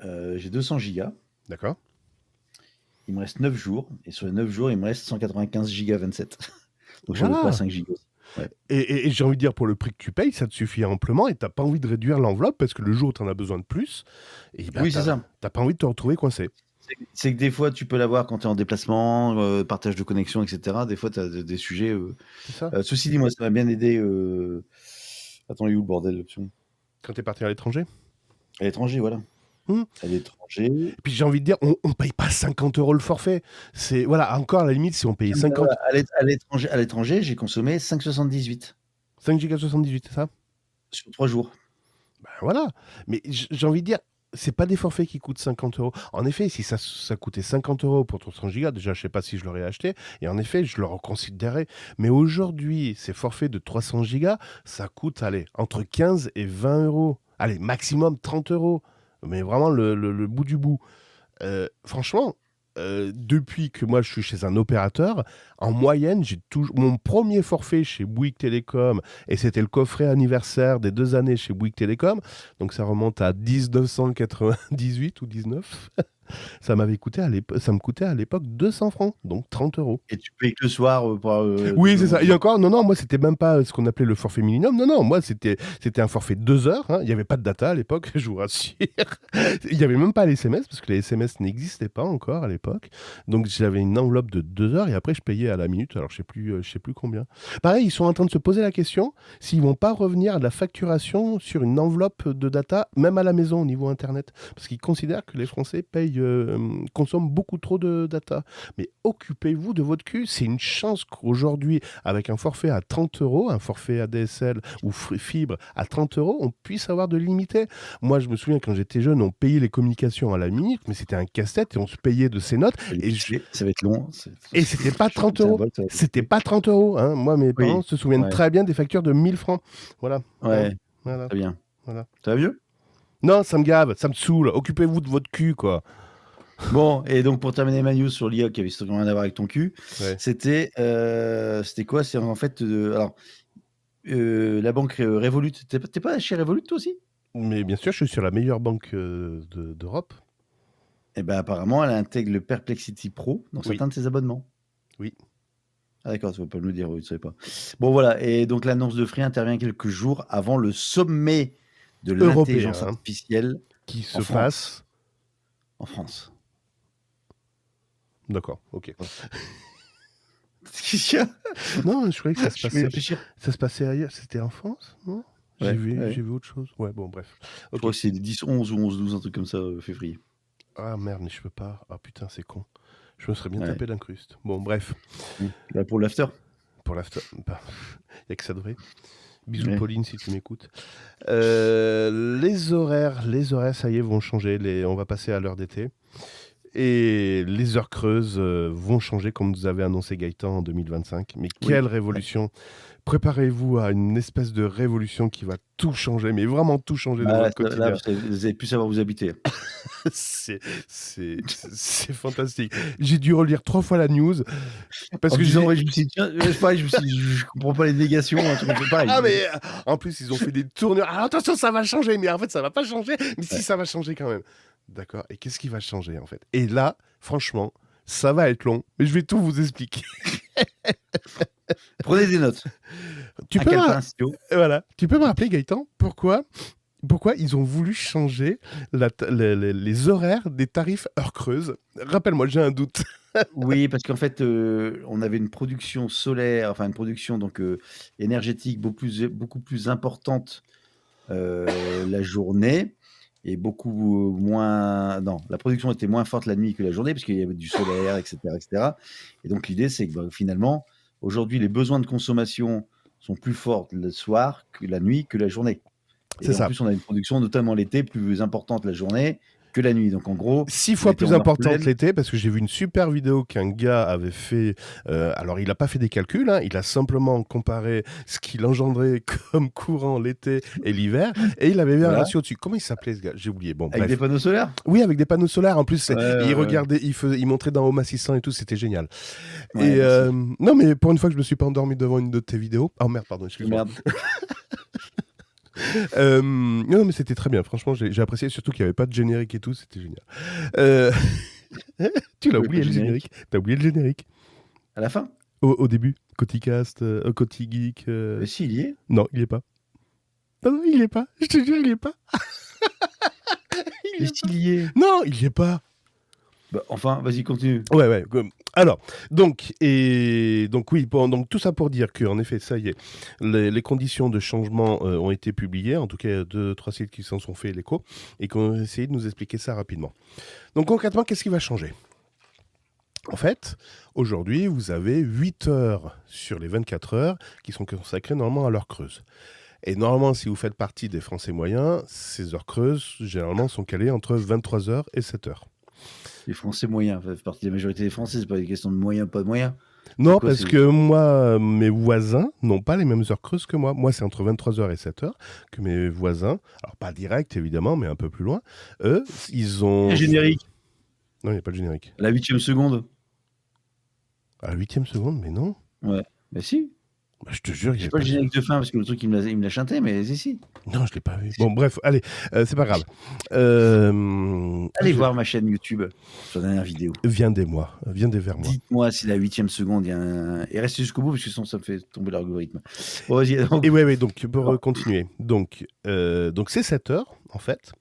[SPEAKER 3] j'ai 200 gigas.
[SPEAKER 2] D'accord.
[SPEAKER 3] Il me reste 9 jours. Et sur les 9 jours, il me reste 195 gigas 27. Donc j'en ai
[SPEAKER 2] Voilà.
[SPEAKER 3] pas 5 gigas. Ouais.
[SPEAKER 2] Et j'ai envie de dire, pour le prix que tu payes, ça te suffit amplement et t'as pas envie de réduire l'enveloppe parce que le jour où tu en as besoin de plus, et ben,
[SPEAKER 3] Oui, c'est ça.
[SPEAKER 2] t'as pas envie de te retrouver coincé.
[SPEAKER 3] C'est que des fois, tu peux l'avoir quand tu es en déplacement, partage de connexion, etc. Des fois, tu as des sujets.
[SPEAKER 2] C'est ça.
[SPEAKER 3] Ceci dit, moi, ça m'a bien aidé. Attends, il est où le bordel, l'option?
[SPEAKER 2] Quand t'es parti à l'étranger.
[SPEAKER 3] À l'étranger, voilà. À l'étranger.
[SPEAKER 2] Et puis j'ai envie de dire, on paye pas 50 € le forfait. C'est voilà, encore à la limite, si on payait 50.
[SPEAKER 3] À l'étranger, j'ai consommé 5,78
[SPEAKER 2] 5 gigas 78, c'est ça?
[SPEAKER 3] sur 3 jours.
[SPEAKER 2] Ben voilà. Mais j'ai envie de dire, c'est pas des forfaits qui coûtent 50 €. En effet, si ça coûtait 50 € pour 300 gigas, déjà, je sais pas si je l'aurais acheté. Et en effet, je le reconsidérais. Mais aujourd'hui, ces forfaits de 300 gigas, ça coûte, allez, entre 15 et 20 €. Allez, maximum 30 €. Mais vraiment le bout du bout. Franchement, depuis que moi je suis chez un opérateur, en moyenne, j'ai toujours mon premier forfait chez Bouygues Télécom, et c'était le coffret anniversaire des 2 années chez Bouygues Télécom, donc ça remonte à 1998 ou 19. Ça me coûté à l'époque 200 francs, donc 30 €.
[SPEAKER 3] Et tu payes que le soir pour.
[SPEAKER 2] Oui, c'est ça. Et encore, non, moi, c'était même pas ce qu'on appelait le forfait minimum. Non, moi, c'était un forfait 2 heures. Hein. Il n'y avait pas de data à l'époque, je vous rassure. Il n'y avait même pas les SMS, parce que les SMS n'existaient pas encore à l'époque. Donc, j'avais une enveloppe de 2 heures, et après, je payais à la minute. Alors, je sais plus combien. Pareil, ils sont en train de se poser la question s'ils vont pas revenir à de la facturation sur une enveloppe de data, même à la maison, au niveau Internet. Parce qu'ils considèrent que les Français consomment beaucoup trop de data. Mais occupez-vous de votre cul. C'est une chance qu'aujourd'hui, avec un forfait à 30 €, un forfait ADSL ou fibre à 30 €, on puisse avoir de l'illimité. Moi, je me souviens, quand j'étais jeune, on payait les communications à la minute, mais c'était un casse-tête et on se payait de ses notes.
[SPEAKER 3] Ça va être long.
[SPEAKER 2] Et c'était pas 30 €. C'était pas 30 €. Hein. Moi, mes parents se souviennent très bien des factures de 1000 francs. Voilà.
[SPEAKER 3] Ouais.
[SPEAKER 2] Voilà.
[SPEAKER 3] Très bien.
[SPEAKER 2] Voilà.
[SPEAKER 3] Ça va mieux?
[SPEAKER 2] Non, ça me gave, ça me saoule. Occupez-vous de votre cul, quoi.
[SPEAKER 3] Bon, et donc pour terminer ma news sur l'IA qui avait strictement rien à voir avec ton cul,
[SPEAKER 2] Ouais.
[SPEAKER 3] c'était quoi? C'est en fait, alors, la banque Revolut. T'es pas chez Revolut toi aussi?
[SPEAKER 2] Mais bien sûr, je suis sur la meilleure banque d'Europe.
[SPEAKER 3] Eh ben, apparemment, elle intègre le Perplexity Pro dans
[SPEAKER 2] Oui.
[SPEAKER 3] certains de ses abonnements.
[SPEAKER 2] Oui.
[SPEAKER 3] Ah d'accord, tu ne vas pas me le dire, oui, tu ne savais pas. Bon voilà, et donc l'annonce de Free intervient quelques jours avant le sommet de l'intelligence
[SPEAKER 2] Européen,
[SPEAKER 3] artificielle
[SPEAKER 2] qui se
[SPEAKER 3] en France.
[SPEAKER 2] passe.
[SPEAKER 3] En France.
[SPEAKER 2] D'accord, ok.
[SPEAKER 3] Qu'est-ce qu'il y a?
[SPEAKER 2] Non, je croyais que ça se
[SPEAKER 3] Je vais
[SPEAKER 2] passait.
[SPEAKER 3] réfléchir.
[SPEAKER 2] Ça se passait ailleurs. C'était en France, non? J'ai
[SPEAKER 3] Ouais,
[SPEAKER 2] vu,
[SPEAKER 3] ouais.
[SPEAKER 2] j'ai vu autre chose. Ouais, bon, bref.
[SPEAKER 3] Je
[SPEAKER 2] Ok.
[SPEAKER 3] crois que c'est le 10, 11 ou 11, 12, un truc comme ça, février.
[SPEAKER 2] Ah merde, mais je peux pas. Ah putain, c'est con. Je me serais bien
[SPEAKER 3] Ouais.
[SPEAKER 2] tapé d'incruste. Bon, bref.
[SPEAKER 3] Là, pour l'after.
[SPEAKER 2] Pour l'after. Bah, y a que ça de vrai. Bisous
[SPEAKER 3] Ouais.
[SPEAKER 2] Pauline si tu m'écoutes. Les horaires, ça y est, vont changer. On va passer à l'heure d'été. Et les heures creuses vont changer comme nous avait annoncé Gaëtan en 2025. Mais quelle révolution! Préparez-vous à une espèce de révolution qui va tout changer, mais vraiment tout changer dans votre quotidien.
[SPEAKER 3] Là, vous avez pu savoir où vous habitez.
[SPEAKER 2] C'est fantastique. J'ai dû relire 3 fois la news parce que
[SPEAKER 3] je me suis dit, tiens, je comprends pas les négations, un truc comme ça. Pareil.
[SPEAKER 2] Ah mais en plus ils ont fait des tournures. Ah, attention, ça va changer, mais en fait ça va pas changer. Mais si, ça va changer quand même. D'accord. Et qu'est-ce qui va changer en fait? Et là, franchement, ça va être long, mais je vais tout vous expliquer.
[SPEAKER 3] Prenez des notes.
[SPEAKER 2] Tu
[SPEAKER 3] Un
[SPEAKER 2] peux,
[SPEAKER 3] calepin, un stylo.
[SPEAKER 2] voilà. Tu peux me rappeler, Gaëtan, pourquoi ils ont voulu changer les horaires des tarifs heures creuses? Rappelle-moi, j'ai un doute.
[SPEAKER 3] Oui, parce qu'en fait, on avait une production solaire, enfin une production donc énergétique beaucoup plus importante la journée et beaucoup moins. Non, la production était moins forte la nuit que la journée parce qu'il y avait du solaire, etc., etc. Et donc l'idée, c'est que finalement, aujourd'hui, les besoins de consommation sont plus forts le soir que la nuit que la journée. Et
[SPEAKER 2] C'est
[SPEAKER 3] en
[SPEAKER 2] ça.
[SPEAKER 3] plus, on a une production, notamment l'été, plus importante la journée que la nuit. Donc en gros,
[SPEAKER 2] 6 fois
[SPEAKER 3] l'été,
[SPEAKER 2] plus
[SPEAKER 3] on en
[SPEAKER 2] importante
[SPEAKER 3] pleine.
[SPEAKER 2] l'été, parce que j'ai vu une super vidéo qu'un gars avait fait. Alors, il n'a pas fait des calculs, hein, il a simplement comparé ce qu'il engendrait comme courant l'été et l'hiver, et il avait mis un
[SPEAKER 3] Voilà.
[SPEAKER 2] ratio dessus. Comment il s'appelait ce gars? J'ai oublié. Bon,
[SPEAKER 3] Avec
[SPEAKER 2] bref.
[SPEAKER 3] des panneaux solaires.
[SPEAKER 2] Oui, avec des panneaux solaires. En plus,
[SPEAKER 3] Ouais,
[SPEAKER 2] il regardait, il montrait dans Home Assistant et tout, c'était génial.
[SPEAKER 3] Ouais,
[SPEAKER 2] et
[SPEAKER 3] merci.
[SPEAKER 2] non, mais pour une fois que je me suis pas endormi devant une de tes vidéos. Oh merde, pardon, excuse-moi.
[SPEAKER 3] Merde.
[SPEAKER 2] Non, mais c'était très bien. Franchement, j'ai apprécié, surtout qu'il n'y avait pas de générique et tout, c'était génial. Euh, Tu l'as
[SPEAKER 3] Oui,
[SPEAKER 2] oublié
[SPEAKER 3] pas de
[SPEAKER 2] le générique. T'as oublié le générique
[SPEAKER 3] À la fin.
[SPEAKER 2] au début. Coticast, Cotigeek.
[SPEAKER 3] Mais si, il y est.
[SPEAKER 2] Non, il est pas. Non, il est pas. Je te jure, il est pas.
[SPEAKER 3] Mais s'il y est.
[SPEAKER 2] Non, il y est pas.
[SPEAKER 3] Bah, enfin, vas-y, continue.
[SPEAKER 2] Ouais. Alors, donc oui, donc tout ça pour dire que, en effet, ça y est, les conditions de changement ont été publiées, en tout cas 2-3 sites qui s'en sont fait l'écho, et qu'on a essayé de nous expliquer ça rapidement. Donc concrètement, qu'est-ce qui va changer? En fait, aujourd'hui, vous avez 8 heures sur les 24 heures qui sont consacrées normalement à l'heure creuse. Et normalement, si vous faites partie des Français moyens, ces heures creuses, généralement, sont calées entre 23 heures et 7 heures.
[SPEAKER 3] Les Français moyens, ça fait partie de la majorité des Français, c'est pas une question de moyens, pas de moyens.
[SPEAKER 2] Non,
[SPEAKER 3] quoi,
[SPEAKER 2] parce que moi, mes voisins n'ont pas les mêmes heures creuses que moi. Moi, c'est entre 23h et 7h que mes voisins, alors pas direct évidemment, mais un peu plus loin, eux, ils ont...
[SPEAKER 3] Un générique.
[SPEAKER 2] Non, il n'y a pas de générique.
[SPEAKER 3] À la 8e seconde.
[SPEAKER 2] À la 8e seconde, mais non.
[SPEAKER 3] Ouais. Mais si.
[SPEAKER 2] Bah, je te jure, il y
[SPEAKER 3] J'ai
[SPEAKER 2] a
[SPEAKER 3] pas le générique de fin parce que le truc il me l'a chanté, mais si.
[SPEAKER 2] Non, je l'ai pas vu. Bon, bref, allez, c'est pas grave.
[SPEAKER 3] Allez voir ma chaîne YouTube sur la dernière vidéo.
[SPEAKER 2] Viens vers moi.
[SPEAKER 3] Dites-moi si la 8e seconde, il y a un... Et restez jusqu'au bout parce que sinon ça me fait tomber l'algorithme. Bon, vas-y. Donc...
[SPEAKER 2] Et ouais, donc pour continuer. Donc ces 7 heures, en fait,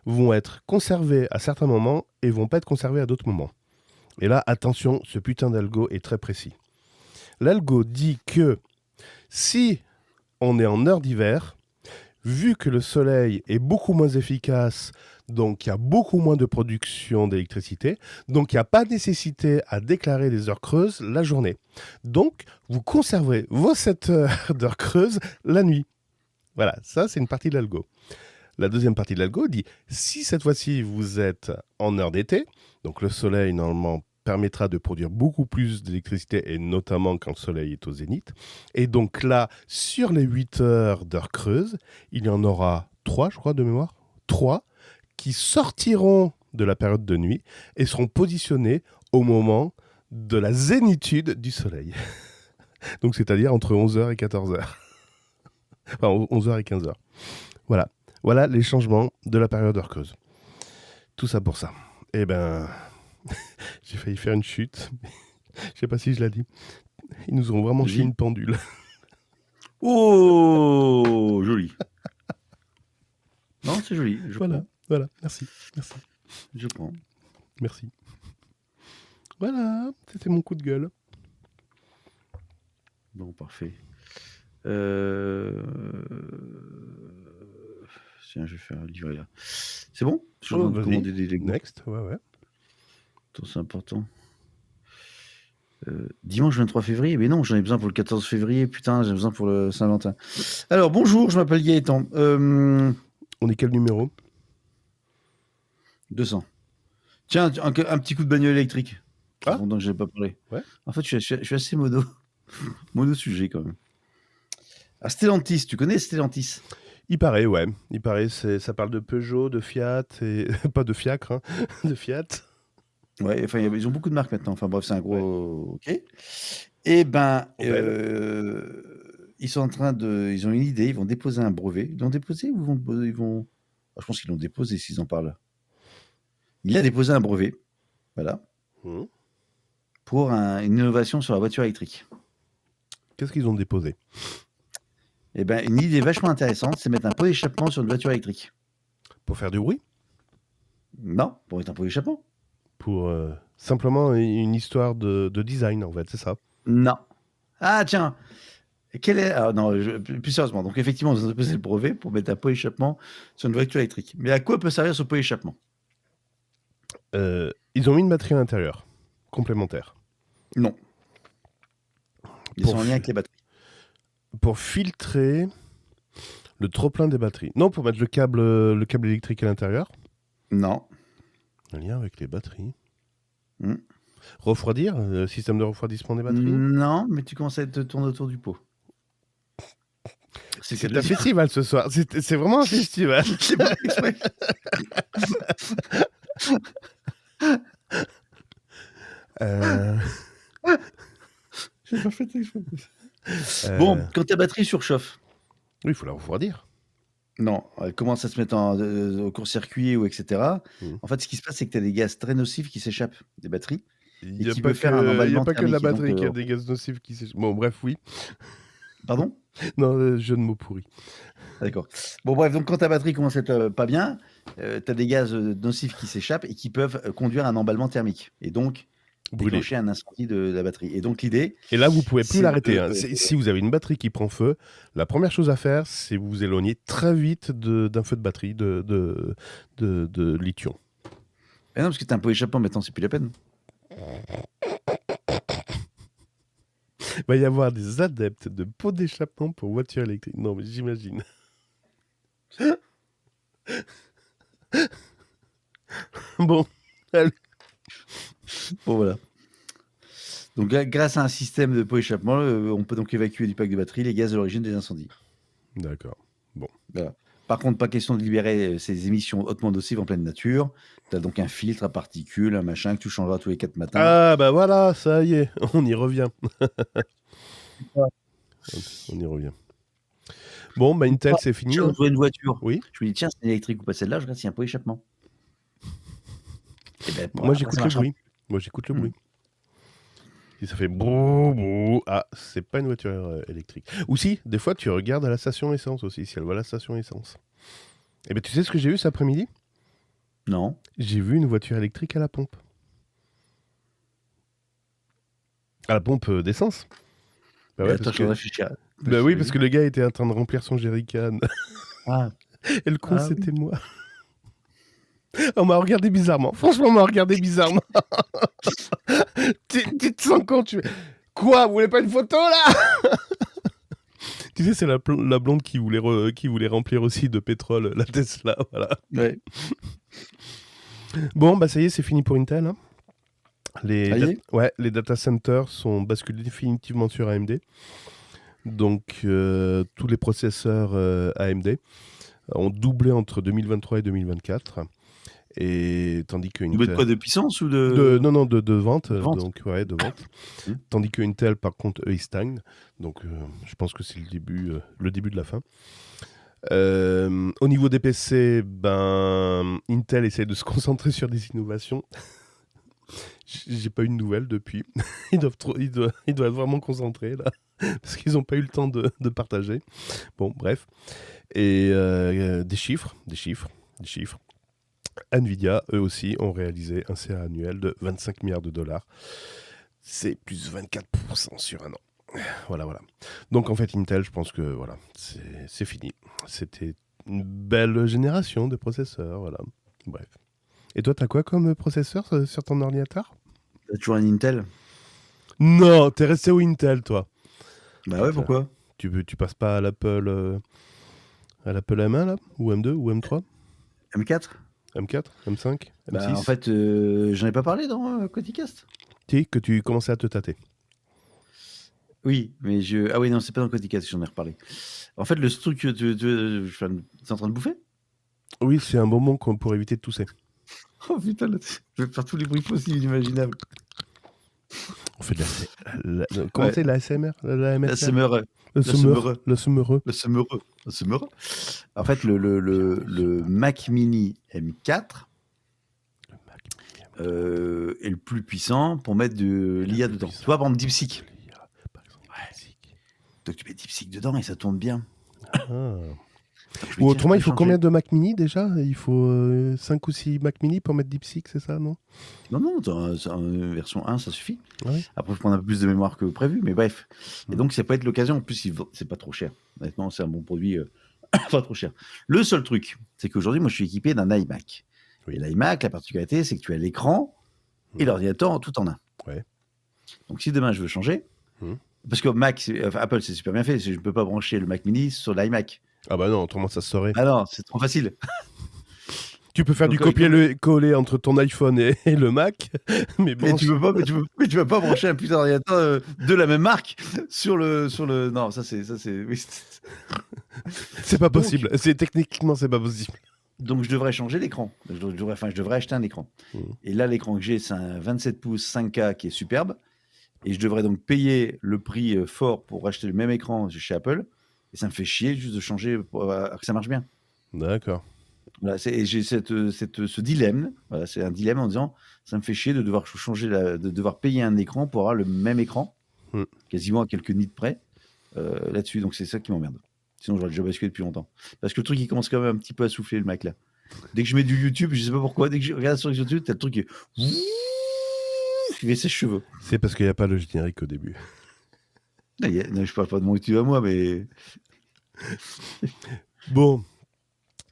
[SPEAKER 2] vont être conservées à certains moments et vont pas être conservées à d'autres moments. Et là, attention, ce putain d'algo est très précis. L'algo dit que si on est en heure d'hiver, vu que le soleil est beaucoup moins efficace, donc il y a beaucoup moins de production d'électricité, donc il n'y a pas de nécessité à déclarer des heures creuses la journée. Donc, vous conserverez vos 7 heures d'heures creuses la nuit. Voilà, ça c'est une partie de l'algo. La deuxième partie de l'algo dit, si cette fois-ci vous êtes en heure d'été, donc le soleil normalement permettra de produire beaucoup plus d'électricité, et notamment quand le soleil est au zénith. Et donc là, sur les 8 heures d'heures creuses, il y en aura 3, je crois, de mémoire, 3 qui sortiront de la période de nuit et seront positionnés au moment de la zénitude du soleil. Donc c'est-à-dire entre 11h et 14h. Enfin, 11h et 15h. Voilà. Voilà les changements de la période heure-creuse. Tout ça pour ça. Eh ben, j'ai failli faire une chute. Je sais pas si je l'ai dit. Ils nous ont vraiment
[SPEAKER 3] Vas-y.
[SPEAKER 2] chié une pendule.
[SPEAKER 3] Oh, joli. Non, c'est joli. Je prends.
[SPEAKER 2] Voilà. Merci.
[SPEAKER 3] Je prends.
[SPEAKER 2] Merci. Voilà, c'était mon coup de gueule.
[SPEAKER 3] Bon, parfait. Tiens, je vais faire livrer là. C'est bon? Je suis en train de
[SPEAKER 2] Vas-y.
[SPEAKER 3] commander des Lego.
[SPEAKER 2] Next, ouais.
[SPEAKER 3] Attends, c'est important. Dimanche 23 février, mais non, j'en ai besoin pour le 14 février, putain, j'ai besoin pour le Saint-Valentin. Alors, bonjour, je m'appelle Gaëtan.
[SPEAKER 2] On est quel numéro?
[SPEAKER 3] 200. Tiens, un petit coup de bagnole électrique.
[SPEAKER 2] Ah.
[SPEAKER 3] Dont je n'ai pas parlé.
[SPEAKER 2] Ouais.
[SPEAKER 3] En fait, je suis assez mono sujet quand même. Ah, Stellantis, tu connais Stellantis?
[SPEAKER 2] Il paraît, ouais. Il paraît, ça parle de Peugeot, de Fiat, et pas de Fiacre, hein, de Fiat.
[SPEAKER 3] Ouais, enfin, ils ont beaucoup de marques maintenant. Enfin bref, c'est un gros. Ok. Et ben, ils sont en train de. Ils ont une idée. Ils vont déposer un brevet. Ils l'ont déposé ou ils vont. Ah, je pense qu'ils l'ont déposé s'ils en parlent. Il a déposé un brevet. Voilà. Pour une innovation sur la voiture électrique.
[SPEAKER 2] Qu'est-ce qu'ils ont déposé?
[SPEAKER 3] Eh ben, une idée vachement intéressante, c'est mettre un pot d'échappement sur une voiture électrique.
[SPEAKER 2] Pour faire du bruit?
[SPEAKER 3] Non, pour mettre un pot d'échappement.
[SPEAKER 2] Pour simplement une histoire de design, en fait, c'est ça?
[SPEAKER 3] Non. Ah, tiens. Quel est. Ah, non, plus sérieusement. Donc, effectivement, ils ont déposé le brevet pour mettre un pot d'échappement sur une voiture électrique. Mais à quoi peut servir ce pot d'échappement?
[SPEAKER 2] Ils ont mis une batterie à l'intérieur, complémentaire.
[SPEAKER 3] Non. Ils sont en lien avec les batteries.
[SPEAKER 2] Pour filtrer le trop-plein des batteries. Non, pour mettre le câble électrique à l'intérieur.
[SPEAKER 3] Non.
[SPEAKER 2] Un lien avec les batteries.
[SPEAKER 3] Hmm.
[SPEAKER 2] Refroidir, système de refroidissement des batteries.
[SPEAKER 3] Non, mais tu commences à te tourner autour du pot.
[SPEAKER 2] C'est un festival ce soir. C'est vraiment un festival.
[SPEAKER 3] C'est pas exprès. J'ai pas fait exprès. Bon, quand ta batterie surchauffe.
[SPEAKER 2] Oui, il faut la refroidir.
[SPEAKER 3] Non, elle commence à se mettre au court-circuit ou etc. En fait, ce qui se passe, c'est que tu as des gaz très nocifs qui s'échappent des batteries.
[SPEAKER 2] Il n'y a pas que la batterie qui a des gaz nocifs qui s'échappent. Bon, bref, oui.
[SPEAKER 3] Pardon?
[SPEAKER 2] Non, jeu de mots pourri.
[SPEAKER 3] D'accord. Bon, bref, donc quand ta batterie commence à être pas bien, tu as des gaz nocifs qui s'échappent et qui peuvent conduire à un emballement thermique. Et donc, déclencher un incendie de la batterie. Et donc, l'idée...
[SPEAKER 2] Et là, vous pouvez plus l'arrêter. Si vous avez une batterie qui prend feu, la première chose à faire, c'est vous vous éloigner très vite d'un feu de batterie de lithium.
[SPEAKER 3] Mais non, parce que tu as un pot d'échappement maintenant, c'est plus la peine.
[SPEAKER 2] Il va y avoir des adeptes de pots d'échappement pour voitures électriques. Non, mais j'imagine. Bon, allez.
[SPEAKER 3] Bon, voilà. Donc, grâce à un système de pot d'échappement, on peut donc évacuer du pack de batterie les gaz à l'origine des incendies.
[SPEAKER 2] D'accord. Bon.
[SPEAKER 3] Voilà. Par contre, pas question de libérer ces émissions hautement nocives en pleine nature. Tu as donc un filtre à particules, un machin que tu changeras tous les 4 matins.
[SPEAKER 2] Ah, bah voilà, ça y est, on y revient. On y revient. Bon, bah Intel, c'est fini.
[SPEAKER 3] Je vois une voiture.
[SPEAKER 2] Oui.
[SPEAKER 3] Je me dis, tiens, c'est électrique ou pas celle-là, je regarde s'il y a un pot d'échappement.
[SPEAKER 2] Ben, moi, j'écoute le bruit. Si ça fait brou, brou, ah, c'est pas une voiture électrique. Ou si, des fois, tu regardes à la station essence aussi, si elle va à la station essence. Eh ben, tu sais ce que j'ai vu cet après-midi?
[SPEAKER 3] Non.
[SPEAKER 2] J'ai vu une voiture électrique à la pompe. À la pompe d'essence. Bah ouais,
[SPEAKER 3] attends, je réfléchis.
[SPEAKER 2] Bah oui, parce que le gars était en train de remplir son jerrycan.
[SPEAKER 3] Ah.
[SPEAKER 2] Et le con, c'était moi. On m'a regardé bizarrement. Franchement, on m'a regardé bizarrement. Tu te sens con, tu... Quoi? Vous voulez pas une photo, là? Tu sais, c'est la blonde qui voulait remplir aussi de pétrole la Tesla, voilà.
[SPEAKER 3] Ouais.
[SPEAKER 2] Bon, bah ça y est, c'est fini pour Intel. Hein.
[SPEAKER 3] Les
[SPEAKER 2] data centers sont basculés définitivement sur AMD. Donc, tous les processeurs AMD ont doublé entre 2023 et 2024. Et tandis que Intel...
[SPEAKER 3] De quoi, de puissance ou de...
[SPEAKER 2] Non, de vente.
[SPEAKER 3] Vente.
[SPEAKER 2] Donc, ouais, de vente. Tandis que Intel, par contre, eux, ils stagnent. Donc, je pense que c'est le début de la fin. Au niveau des PC, Intel essaie de se concentrer sur des innovations. J'ai pas eu de nouvelles depuis. Ils doivent être vraiment concentrés là, parce qu'ils n'ont pas eu le temps de partager. Bon, bref. Et des chiffres. Nvidia, eux aussi, ont réalisé un CA annuel de 25 milliards de dollars. C'est plus 24% sur un an. Voilà. Donc en fait, Intel, je pense que voilà, c'est fini. C'était une belle génération de processeurs, voilà. Bref. Et toi, t'as quoi comme processeur sur ton ordinateur?
[SPEAKER 3] T'as toujours un Intel?
[SPEAKER 2] Non, t'es resté au Intel, toi.
[SPEAKER 3] Bah ouais, pourquoi?
[SPEAKER 2] Tu passes pas à l'Apple M1 là, ou M2 ou M3,
[SPEAKER 3] M4?
[SPEAKER 2] M4, M5, M6.
[SPEAKER 3] En fait, j'en ai pas parlé dans Coticast.
[SPEAKER 2] Tu que tu commençais à te tâter.
[SPEAKER 3] Oui, mais ah oui, non, c'est pas dans Coticast que j'en ai reparlé. En fait, le truc que t'es en train de bouffer?
[SPEAKER 2] Oui, c'est un bonbon pour éviter de tousser.
[SPEAKER 3] Oh putain, je vais faire tous les bruits possibles, imaginables.
[SPEAKER 2] On fait de comment c'est l'ASMR?
[SPEAKER 3] La semeure.
[SPEAKER 2] Le
[SPEAKER 3] semeureux. En fait, le Mac Mini M4 est le plus puissant pour mettre de l'IA dedans. Tu vois, par exemple, DeepSeek. Donc tu mets DeepSeek dedans et ça tourne bien.
[SPEAKER 2] Ou autrement, il faut combien de Mac Mini déjà? Il faut 5 ou 6 Mac Mini pour mettre DeepSeek, c'est ça, non?
[SPEAKER 3] Non, version 1, ça suffit.
[SPEAKER 2] Ouais.
[SPEAKER 3] Après, il faut prendre un peu plus de mémoire que prévu, mais bref. Et donc, ça peut être l'occasion. En plus, c'est pas trop cher. Honnêtement, c'est un bon produit, pas trop cher. Le seul truc, c'est qu'aujourd'hui, moi, je suis équipé d'un iMac.
[SPEAKER 2] Oui.
[SPEAKER 3] Et l'iMac, la particularité, c'est que tu as l'écran et l'ordinateur tout en un.
[SPEAKER 2] Ouais.
[SPEAKER 3] Donc, si demain, je veux changer, parce que Apple, c'est super bien fait. Je ne peux pas brancher le Mac Mini sur l'iMac.
[SPEAKER 2] Ah bah non, autrement ça se saurait.
[SPEAKER 3] Ah non, c'est trop facile.
[SPEAKER 2] Tu peux faire du copier-coller entre ton iPhone et le Mac, mais bon.
[SPEAKER 3] Mais tu peux pas brancher un putain d'ordinateur de la même marque sur le. Non, ça c'est. Oui.
[SPEAKER 2] C'est pas possible. Techniquement, c'est pas possible.
[SPEAKER 3] Donc je devrais changer l'écran. Je devrais acheter un écran. Et là, l'écran que j'ai, c'est un 27 pouces 5K qui est superbe. Et je devrais donc payer le prix fort pour acheter le même écran chez Apple. Et ça me fait chier juste de changer pour que ça marche bien.
[SPEAKER 2] D'accord.
[SPEAKER 3] Voilà, et j'ai ce dilemme. Voilà, c'est un dilemme en disant, ça me fait chier de devoir de devoir payer un écran pour avoir le même écran, quasiment à quelques nits près, là-dessus. Donc c'est ça qui m'emmerde. Sinon j'aurais déjà basculé depuis longtemps. Parce que le truc il commence quand même un petit peu à souffler, le Mac là. Dès que je mets du YouTube, je sais pas pourquoi, dès que je regarde sur YouTube, t'as le truc qui fait ses cheveux.
[SPEAKER 2] C'est parce qu'il n'y a pas le générique au début.
[SPEAKER 3] Non, je parle pas de mon YouTube à moi, mais...
[SPEAKER 2] Bon.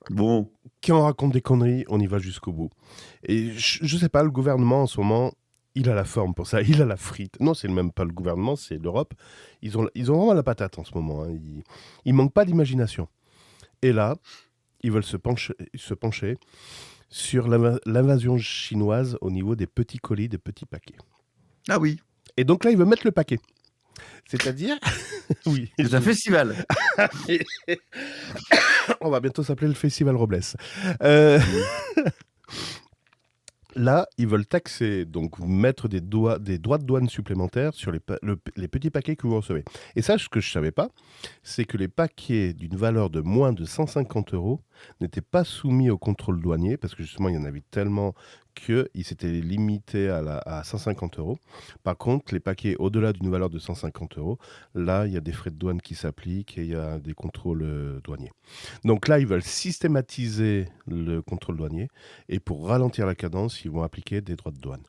[SPEAKER 2] Quand on raconte des conneries, on y va jusqu'au bout. Et je sais pas, le gouvernement en ce moment, il a la forme pour ça, il a la frite. Non, c'est même pas le gouvernement, c'est l'Europe. Ils ont vraiment la patate en ce moment. Hein. Ils manquent pas d'imagination. Et là, ils veulent se pencher sur l'invasion chinoise au niveau des petits colis, des petits paquets.
[SPEAKER 3] Ah oui.
[SPEAKER 2] Et donc là, ils veulent mettre le paquet. C'est-à-dire... oui.
[SPEAKER 3] C'est un festival.
[SPEAKER 2] On va bientôt s'appeler le Festival Robles. Là, ils veulent taxer, donc mettre des droits de douane supplémentaires sur les petits paquets que vous recevez. Et ça, ce que je ne savais pas, c'est que les paquets d'une valeur de moins de 150 € n'étaient pas soumis au contrôle douanier, parce que justement, il y en avait tellement qu'ils s'étaient limités à 150 €. Par contre, les paquets au-delà d'une valeur de 150 €, là, il y a des frais de douane qui s'appliquent et il y a des contrôles douaniers. Donc là, ils veulent systématiser le contrôle douanier et pour ralentir la cadence, ils vont appliquer des droits de douane.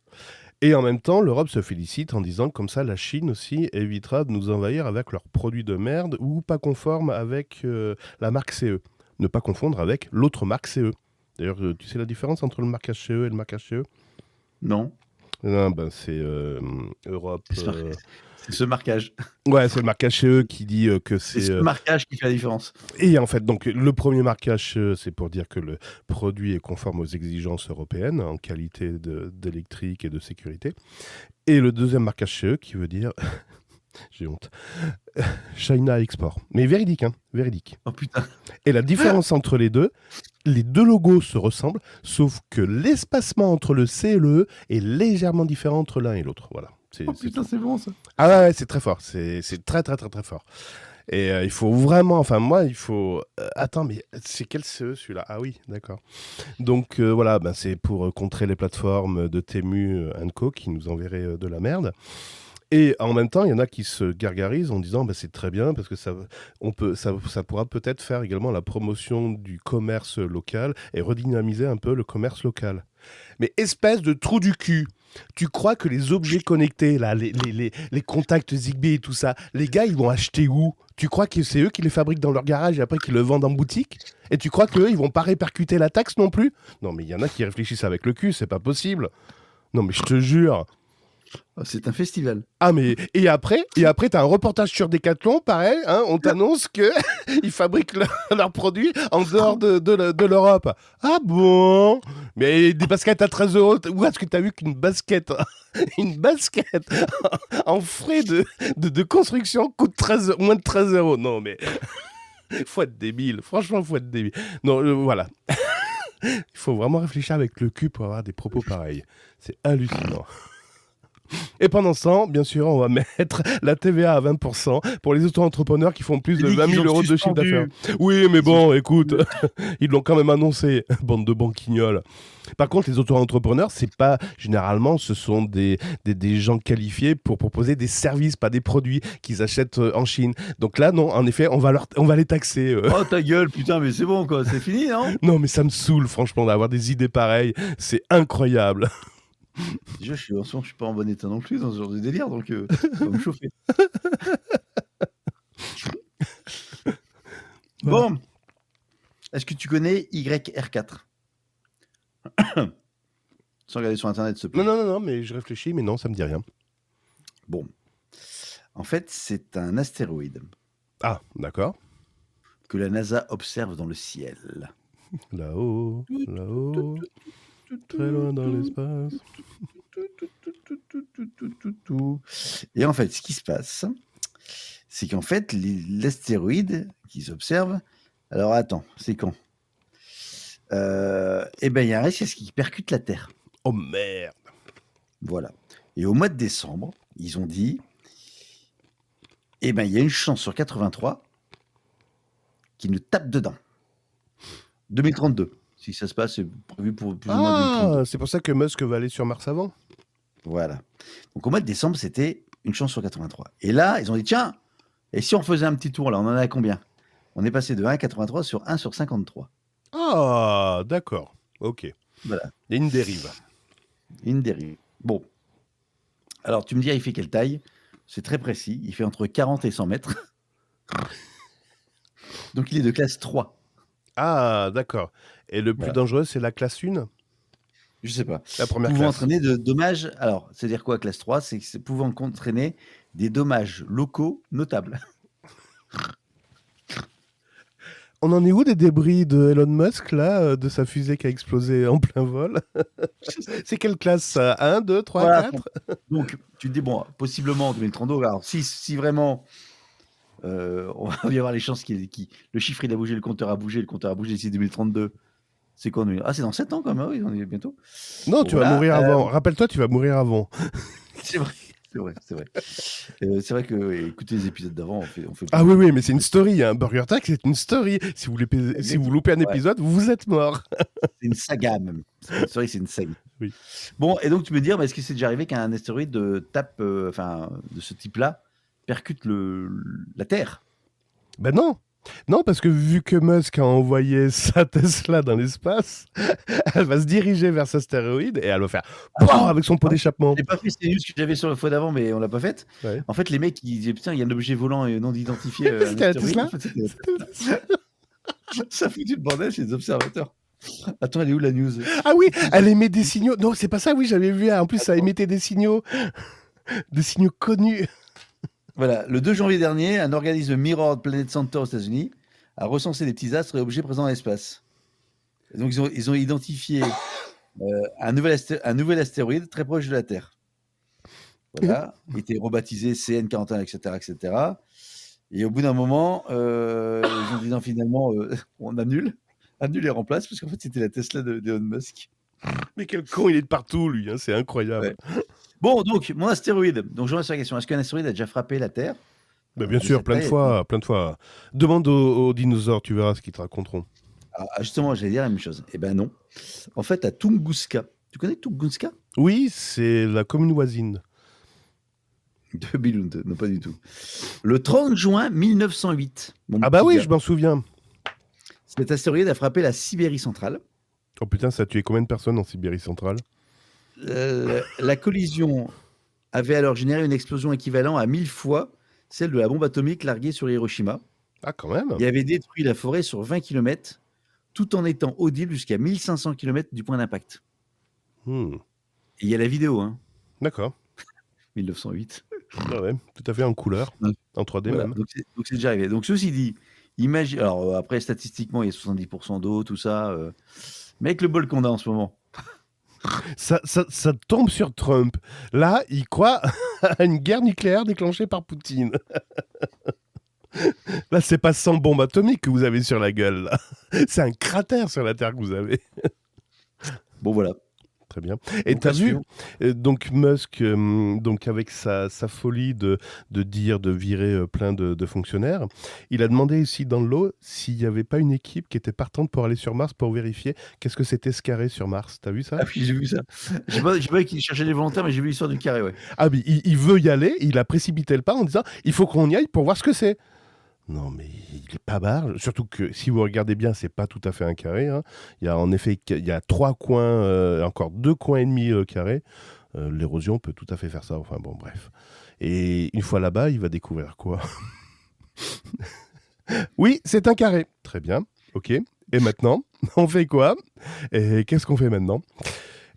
[SPEAKER 2] Et en même temps, l'Europe se félicite en disant que comme ça, la Chine aussi évitera de nous envahir avec leurs produits de merde ou pas conformes avec la marque CE. Ne pas confondre avec l'autre marque CE. D'ailleurs, tu sais la différence entre le marquage CE et le marquage CE?
[SPEAKER 3] Non.
[SPEAKER 2] Non, c'est Europe...
[SPEAKER 3] C'est ce marquage.
[SPEAKER 2] Ouais, c'est le marquage CE qui dit que c'est...
[SPEAKER 3] C'est ce marquage qui fait la différence.
[SPEAKER 2] Et en fait, donc, le premier marquage CE, c'est pour dire que le produit est conforme aux exigences européennes en qualité d'électrique et de sécurité. Et le deuxième marquage CE qui veut dire... J'ai honte. China Export. Mais véridique, hein, véridique.
[SPEAKER 3] Oh putain.
[SPEAKER 2] Et la différence entre les deux logos se ressemblent, sauf que l'espacement entre le C et le E est légèrement différent entre l'un et l'autre. Voilà.
[SPEAKER 3] Oh putain, c'est bon ça.
[SPEAKER 2] Ah ouais, c'est très fort. C'est très, très, très, très fort. Et il faut vraiment, enfin moi, il faut... attends, mais c'est quel CE celui-là? Ah oui, d'accord. Donc voilà, ben, c'est pour contrer les plateformes de Temu Co qui nous enverraient de la merde. Et en même temps, il y en a qui se gargarisent en disant bah, c'est très bien parce que ça pourra peut-être faire également la promotion du commerce local et redynamiser un peu le commerce local. Mais espèce de trou du cul, tu crois que les objets connectés, là, les contacts Zigbee et tout ça, les gars, ils vont acheter où? Tu crois que c'est eux qui les fabriquent dans leur garage et après qu'ils le vendent en boutique? Et tu crois qu'eux, ils vont pas répercuter la taxe non plus? Non, mais il y en a qui réfléchissent avec le cul, c'est pas possible. Non, mais je te jure.
[SPEAKER 3] C'est un festival.
[SPEAKER 2] Ah mais et après t'as un reportage sur Decathlon, pareil, hein, on t'annonce que ils fabriquent leurs produits en dehors de l'Europe. Ah bon? Mais des baskets à 13 euros, où est-ce que t'as vu qu'une basket, une basket en frais de construction coûte moins de 13 euros? Non mais faut être débile, franchement faut être débile. Non voilà, il faut vraiment réfléchir avec le cul pour avoir des propos pareils. C'est hallucinant. Et pendant ce temps, bien sûr, on va mettre la TVA à 20% pour les auto-entrepreneurs qui font plus de 20 000 euros de chiffre d'affaires. Oui, mais bon, écoute, ils l'ont quand même annoncé, bande de banquignoles. Par contre, les auto-entrepreneurs, c'est pas généralement, ce sont des gens qualifiés pour proposer des services, pas des produits qu'ils achètent en Chine. Donc là, non, en effet, on va les taxer.
[SPEAKER 3] Oh ta gueule, putain, mais c'est bon quoi, c'est fini, non?
[SPEAKER 2] Non, mais ça me saoule, franchement, d'avoir des idées pareilles. C'est incroyable.
[SPEAKER 3] Déjà, en ce moment, je suis pas en bon état non plus dans ce genre de délire, donc ça va me chauffer. Bon, est-ce que tu connais YR4? Sans regarder sur internet, s'il te plaît.
[SPEAKER 2] Non, mais je réfléchis, mais non, ça me dit rien.
[SPEAKER 3] Bon, en fait, c'est un astéroïde
[SPEAKER 2] Ah, d'accord.
[SPEAKER 3] que la NASA observe dans le ciel.
[SPEAKER 2] Là-haut, très loin dans l'espace.
[SPEAKER 3] Et en fait, ce qui se passe, c'est qu'en fait, l'astéroïde qu'ils observent, alors attends, c'est quand? Eh ben, il y a un risque à ce qu'il percute la Terre.
[SPEAKER 2] Oh merde.
[SPEAKER 3] Voilà. Et au mois de décembre, ils ont dit, eh ben, il y a une chance sur 83 qu'il nous tape dedans. 2032. Si ça se passe, c'est prévu pour plus ou moins 2032.
[SPEAKER 2] Ah, c'est pour ça que Musk va aller sur Mars avant.
[SPEAKER 3] Voilà. Donc au mois de décembre, c'était une chance sur 83. Et là, ils ont dit, tiens, et si on faisait un petit tour, là, on en a combien? On est passé de 1 à 83 sur 1 sur 53.
[SPEAKER 2] Ah, d'accord. Ok.
[SPEAKER 3] Voilà.
[SPEAKER 2] Il y a une dérive.
[SPEAKER 3] Une dérive. Bon. Alors, tu me dis, il fait quelle taille? C'est très précis. Il fait entre 40 et 100 mètres. Donc, il est de classe 3.
[SPEAKER 2] Ah, d'accord. Et le plus
[SPEAKER 3] Voilà.
[SPEAKER 2] dangereux, c'est la classe 1?
[SPEAKER 3] Je sais pas.
[SPEAKER 2] La première
[SPEAKER 3] Pouvant
[SPEAKER 2] classe.
[SPEAKER 3] entraîner de dommages. Alors, c'est-à-dire quoi, classe 3? C'est que c'est pouvant entraîner des dommages locaux notables.
[SPEAKER 2] On en est où des débris de Elon Musk, là, de sa fusée qui a explosé en plein vol? C'est quelle classe, ça? 1, 2, 3,
[SPEAKER 3] Voilà.
[SPEAKER 2] 4?
[SPEAKER 3] Donc, tu te dis, bon, possiblement en 2032. Alors, si vraiment, on va y avoir les chances le chiffre, il a bougé, le compteur a bougé d'ici 2032. C'est quoi? Ah, c'est dans 7 ans quand même. Oui, on y est bientôt.
[SPEAKER 2] Non,
[SPEAKER 3] Bon,
[SPEAKER 2] tu vas
[SPEAKER 3] voilà,
[SPEAKER 2] mourir avant. Rappelle-toi, tu vas mourir avant.
[SPEAKER 3] C'est vrai. C'est vrai que écouter les épisodes d'avant, on fait
[SPEAKER 2] Ah oui, mais c'est une story, hein. Burger Tech, c'est une story. Si vous loupez un
[SPEAKER 3] Ouais.
[SPEAKER 2] épisode, vous êtes mort.
[SPEAKER 3] C'est une saga même. C'est une saga.
[SPEAKER 2] Oui.
[SPEAKER 3] Bon, et donc tu me dis, est-ce que c'est déjà arrivé qu'un astéroïde tape, de ce type-là, percute la Terre?
[SPEAKER 2] Ben non. Non, parce que vu que Musk a envoyé sa Tesla dans l'espace, elle va se diriger vers cet astéroïde et elle va faire POUM avec son pot d'échappement.
[SPEAKER 3] J'ai pas fait ces news que j'avais sur la fois d'avant, mais on l'a pas faite.
[SPEAKER 2] Ouais.
[SPEAKER 3] En fait, les mecs, ils disaient, putain, il y a un objet volant non identifié.
[SPEAKER 2] C'était la Tesla.
[SPEAKER 3] En fait, c'était la Tesla. Ça fout du bordel chez les observateurs. Attends, elle est où la news?
[SPEAKER 2] Ah oui, elle émet des signaux. Non, c'est pas ça, oui, j'avais vu. En plus, ça émettait des signaux connus.
[SPEAKER 3] Voilà, le 2 janvier dernier, un organisme Mirror Planet Center aux États-Unis a recensé des petits astres et objets présents dans l'espace. Et donc, ils ont identifié un nouvel astéroïde très proche de la Terre. Voilà, il était rebaptisé CN41, etc. Et au bout d'un moment, ils ont dit non, finalement, on annule et remplace, parce qu'en fait, c'était la Tesla d'Elon Musk.
[SPEAKER 2] Mais quel con, il est de partout, lui, hein, c'est incroyable.
[SPEAKER 3] Ouais. Bon, donc, mon astéroïde. Donc, je reviens sur la question. Est-ce qu'un astéroïde a déjà frappé la Terre?
[SPEAKER 2] Bah, bien
[SPEAKER 3] Je
[SPEAKER 2] sûr,
[SPEAKER 3] sais
[SPEAKER 2] plein
[SPEAKER 3] pas,
[SPEAKER 2] de fois, plein de fois. Demande aux dinosaures, tu verras ce qu'ils te raconteront.
[SPEAKER 3] Justement, j'allais dire la même chose. Eh ben non. En fait, à Tunguska. Tu connais Tunguska?
[SPEAKER 2] Oui, c'est la commune voisine.
[SPEAKER 3] De Billund, non pas du tout. Le 30 juin 1908, mon
[SPEAKER 2] Ah bah
[SPEAKER 3] petit
[SPEAKER 2] oui,
[SPEAKER 3] gars,
[SPEAKER 2] je m'en souviens.
[SPEAKER 3] cet astéroïde a frappé la Sibérie centrale.
[SPEAKER 2] Oh putain, ça a tué combien de personnes en Sibérie centrale?
[SPEAKER 3] La collision avait alors généré une explosion équivalente à 1000 fois celle de la bombe atomique larguée sur Hiroshima
[SPEAKER 2] Ah quand même.
[SPEAKER 3] et avait détruit la forêt sur 20 km, tout en étant audible jusqu'à 1500 km du point d'impact.
[SPEAKER 2] Hmm,
[SPEAKER 3] Et il y a la vidéo, hein,
[SPEAKER 2] D'accord.
[SPEAKER 3] 1908.
[SPEAKER 2] Ah ouais, tout à fait en couleur,
[SPEAKER 3] Ouais.
[SPEAKER 2] en 3D
[SPEAKER 3] Voilà,
[SPEAKER 2] même.
[SPEAKER 3] donc c'est déjà arrivé. Donc ceci dit, imagine, alors après statistiquement il y a 70% d'eau, tout ça, mais avec le bol qu'on a en ce moment.
[SPEAKER 2] Ça tombe sur Trump. Là, il croit à une guerre nucléaire déclenchée par Poutine. Là, c'est pas 100 bombes atomiques que vous avez sur la gueule. Là. C'est un cratère sur la Terre que vous avez.
[SPEAKER 3] Bon voilà.
[SPEAKER 2] Très bien. Et
[SPEAKER 3] Donc,
[SPEAKER 2] t'as
[SPEAKER 3] à
[SPEAKER 2] vu,
[SPEAKER 3] suivre.
[SPEAKER 2] donc Musk, donc avec sa folie de virer plein de fonctionnaires, il a demandé ici dans le lot s'il n'y avait pas une équipe qui était partante pour aller sur Mars pour vérifier qu'est-ce que c'était ce carré sur Mars. T'as vu ça?
[SPEAKER 3] Ah oui, j'ai vu ça. Je sais pas qui cherchait les volontaires, mais j'ai vu l'histoire du carré, ouais.
[SPEAKER 2] Ah mais il veut y aller, il a précipité le pas en disant il faut qu'on y aille pour voir ce que c'est. Non mais il est pas barge, surtout que si vous regardez bien, c'est pas tout à fait un carré. Hein. Il y a en effet il y a 3 coins, encore 2 coins et demi carrés. L'érosion peut tout à fait faire ça. Enfin bon, bref. Et une fois là-bas, il va découvrir quoi? Oui, c'est un carré. Très bien. Ok. Et maintenant, on fait quoi? Et qu'est-ce qu'on fait maintenant?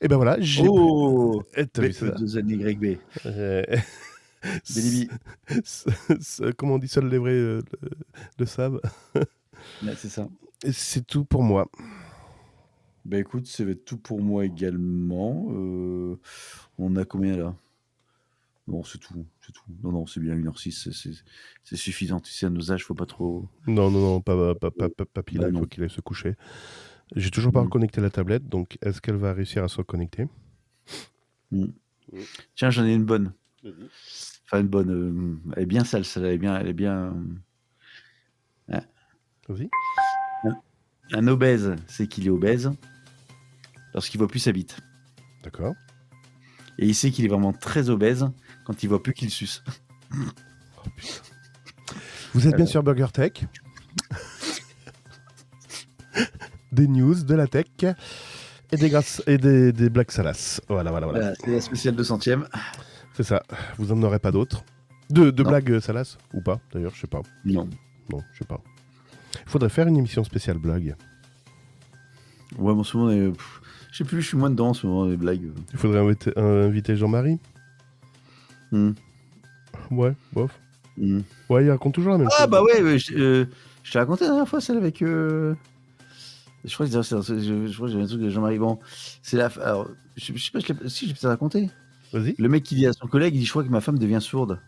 [SPEAKER 2] Et ben voilà, j'ai.
[SPEAKER 3] Oh
[SPEAKER 2] T'as vu ça?
[SPEAKER 3] B2NYB.
[SPEAKER 2] Euh,
[SPEAKER 3] Bélibi.
[SPEAKER 2] Comment on dit, seul les vrais le savent.
[SPEAKER 3] Ouais, c'est ça.
[SPEAKER 2] Et c'est tout pour moi.
[SPEAKER 3] Bah écoute, c'est tout pour moi également. On a combien là? Non, c'est tout. Non, c'est bien 1h06, c'est suffisant. Tu sais, à nos âges, faut pas trop.
[SPEAKER 2] Non, pas Pila,
[SPEAKER 3] Bah
[SPEAKER 2] il
[SPEAKER 3] non.
[SPEAKER 2] faut qu'il aille se coucher. J'ai toujours pas
[SPEAKER 3] Mm.
[SPEAKER 2] reconnecté la tablette, donc est-ce qu'elle va réussir à se reconnecter?
[SPEAKER 3] Mm. Tiens, j'en ai une bonne. Enfin, une bonne. Elle est bien sale, celle-là. Elle est bien.
[SPEAKER 2] Vas-y.
[SPEAKER 3] Un obèse, c'est qu'il est obèse lorsqu'il voit plus sa bite.
[SPEAKER 2] D'accord.
[SPEAKER 3] Et il sait qu'il est vraiment très obèse quand il voit plus qu'il suce.
[SPEAKER 2] Vous êtes bien sur Burger Tech. Des news, de la tech et des blagues salaces. Voilà.
[SPEAKER 3] Voilà, c'est la spéciale 200e.
[SPEAKER 2] C'est ça. Vous en aurez pas d'autres? De
[SPEAKER 3] Non.
[SPEAKER 2] blagues salaces? Ou pas, d'ailleurs, je sais pas.
[SPEAKER 3] Non.
[SPEAKER 2] Non, je sais pas. Il faudrait faire une émission spéciale blague.
[SPEAKER 3] Ouais, mais en ce moment, je sais plus, je suis moins dedans en ce moment, les blagues.
[SPEAKER 2] Il faudrait inviter Jean-Marie. Ouais, bof. Ouais, il raconte toujours la même chose.
[SPEAKER 3] Ah bah ouais, je t'ai raconté la dernière fois celle avec. Je crois que j'avais un truc de Jean-Marie. Bon, c'est la. Alors, je sais pas si j'ai peut-être raconté.
[SPEAKER 2] Vas-y,
[SPEAKER 3] Le mec qui dit à son collègue, il dit je crois que ma femme devient sourde.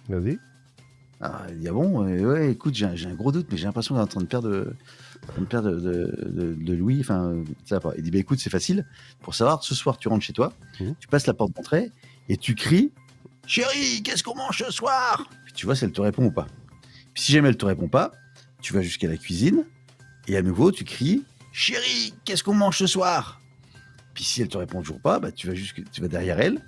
[SPEAKER 2] vas-y.
[SPEAKER 3] Ah, il dit ah bon, ouais, écoute, j'ai un gros doute, mais j'ai l'impression d'être en train de perdre de Louis. Enfin, ça va pas. Il dit bah écoute, c'est facile. Pour savoir, ce soir, tu rentres chez toi, tu passes la porte d'entrée et tu cries chérie, qu'est-ce qu'on mange ce soir? Puis tu vois si elle te répond ou pas. Puis si jamais elle te répond pas, tu vas jusqu'à la cuisine et à nouveau tu cries chérie, qu'est-ce qu'on mange ce soir? Puis si elle te répond toujours pas, bah tu vas derrière elle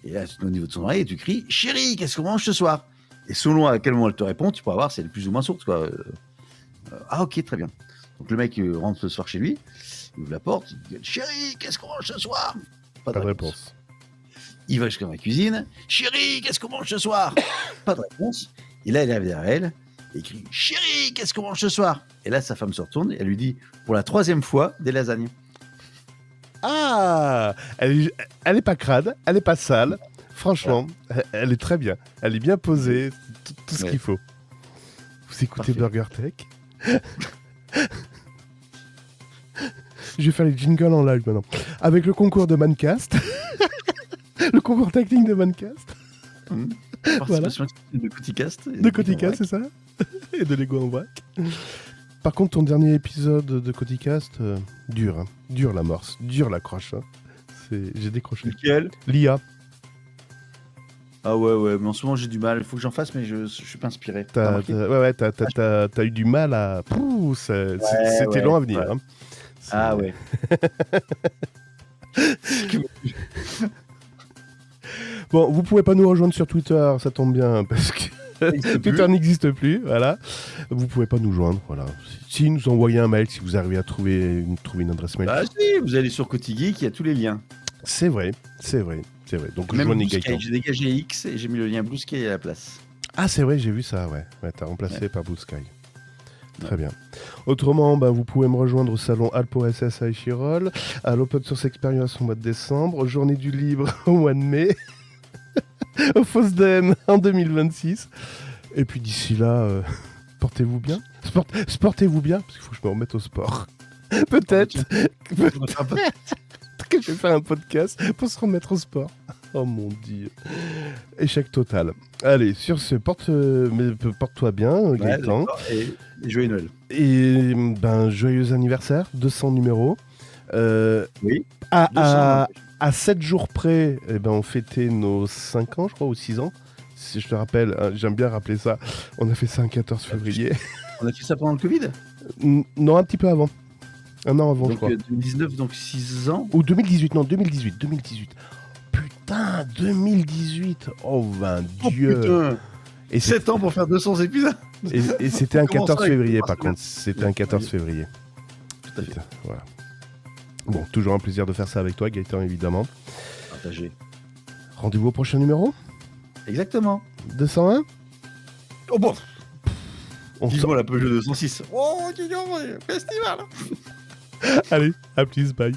[SPEAKER 3] et là au niveau de son oreille et tu cries chérie, qu'est-ce qu'on mange ce soir? Et selon à quel moment elle te répond, tu pourras voir si elle est plus ou moins sourde quoi. Ah ok, très bien. Donc le mec rentre ce soir chez lui, il ouvre la porte, il dit chérie, qu'est-ce qu'on mange ce soir?
[SPEAKER 2] Pas de réponse.
[SPEAKER 3] Il va jusqu'à la cuisine. Chérie, qu'est-ce qu'on mange ce soir? Pas de réponse. Et là, il arrive derrière elle et il crie chérie, qu'est-ce qu'on mange ce soir? Et là, sa femme se retourne et elle lui dit pour la 3e fois des lasagnes.
[SPEAKER 2] Ah, elle est pas crade, elle est pas sale. Franchement, elle est très bien. Elle est bien posée, tout ce qu'il faut. Vous écoutez Burger Tech? Je vais faire les jingles en live maintenant. Avec le concours de Mancast. Le concours technique de Mancast. Voilà.
[SPEAKER 3] De Coticast.
[SPEAKER 2] De Coticast, c'est ça? Et de Lego en vrac. Par contre, ton dernier épisode de Coticast, dur. Hein. Dur l'amorce, dur l'accroche. Hein. J'ai décroché.
[SPEAKER 3] Lequel?
[SPEAKER 2] L'IA.
[SPEAKER 3] Ah ouais, mais en ce moment j'ai du mal. Il faut que j'en fasse, mais je suis pas inspiré. T'as remarqué
[SPEAKER 2] T'as eu du mal à. Pouh, c'était
[SPEAKER 3] ouais,
[SPEAKER 2] long à venir.
[SPEAKER 3] ouais.
[SPEAKER 2] Hein.
[SPEAKER 3] Ah ouais.
[SPEAKER 2] Bon, vous pouvez pas nous rejoindre sur Twitter, ça tombe bien, parce que Twitter n'existe plus, voilà. Vous pouvez pas nous joindre, voilà. Si nous envoyez un mail, si vous arrivez à trouver une adresse mail.
[SPEAKER 3] Ah si, vous allez sur Cotigeek, il y a tous les liens.
[SPEAKER 2] C'est vrai. Donc
[SPEAKER 3] Même
[SPEAKER 2] joignez
[SPEAKER 3] Blue Sky,
[SPEAKER 2] Gaëtan.
[SPEAKER 3] j'ai dégagé X et j'ai mis le lien Blue Sky à la place.
[SPEAKER 2] Ah, c'est vrai, j'ai vu ça, ouais. T'as remplacé par Blue Sky. Très bien. Autrement, vous pouvez me rejoindre au salon Alpo SS à Échirol, à l'Open Source Experience au mois de décembre, aux Journées du Libre au mois de mai, au FOSDEM en 2026. Et puis d'ici là, portez-vous bien. Sportez-vous bien, parce qu'il faut que je me remette au sport. Peut-être que je vais faire un podcast pour se remettre au sport. Oh mon Dieu. Échec total. Allez, sur ce, porte-toi bien, Gaëtan.
[SPEAKER 3] Et joyeux Noël.
[SPEAKER 2] Et joyeux anniversaire, 200 numéros.
[SPEAKER 3] Oui.
[SPEAKER 2] À 7 jours près, on fêtait nos 5 ans, je crois, ou 6 ans. Si je te rappelle, j'aime bien rappeler ça. On a fait ça le 14 février.
[SPEAKER 3] On a fait ça pendant le Covid ?
[SPEAKER 2] Non, un petit peu avant. Un an avant,
[SPEAKER 3] donc,
[SPEAKER 2] je crois.
[SPEAKER 3] 2019, donc 6 ans.
[SPEAKER 2] Ou 2018, non, 2018. Putain, 2018. Oh, Dieu.
[SPEAKER 3] Putain.
[SPEAKER 2] Et
[SPEAKER 3] 7 ans pour faire 200 épisodes.
[SPEAKER 2] Et c'était un 14 février, par
[SPEAKER 3] contre.
[SPEAKER 2] contre. C'était un 14 février.
[SPEAKER 3] Tout à fait.
[SPEAKER 2] Voilà. Bon, toujours un plaisir de faire ça avec toi, Gaëtan, évidemment.
[SPEAKER 3] Partagé.
[SPEAKER 2] Rendez-vous au prochain numéro ?
[SPEAKER 3] Exactement.
[SPEAKER 2] 201 ?
[SPEAKER 3] Oh bon.
[SPEAKER 2] On
[SPEAKER 3] la Peugeot 206. Oh, festival.
[SPEAKER 2] Allez, à plus, bye.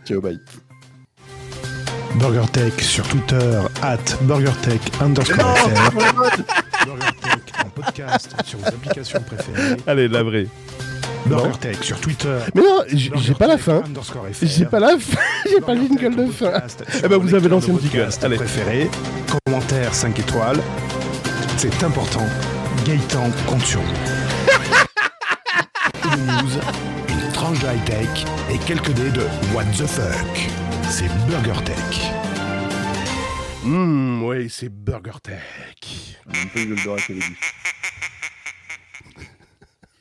[SPEAKER 3] Ciao, bye.
[SPEAKER 1] BurgerTech sur Twitter, @BurgerTech_FR. BurgerTech en podcast sur vos applications préférées.
[SPEAKER 2] Allez, la vraie.
[SPEAKER 1] BurgerTech sur Twitter.
[SPEAKER 2] Mais non, j'ai pas la fin. J'ai pas la fin. J'ai pas le jingle de fin. Vous avez lancé un jingle. Allez.
[SPEAKER 1] Préféré, commentaire 5 étoiles. C'est important. Gaëtan compte sur vous.
[SPEAKER 2] Une news, une tranche de high-tech et quelques dés de What the fuck. C'est BurgerTech. Oui, c'est BurgerTech.
[SPEAKER 3] Un peu de Goldorak au début.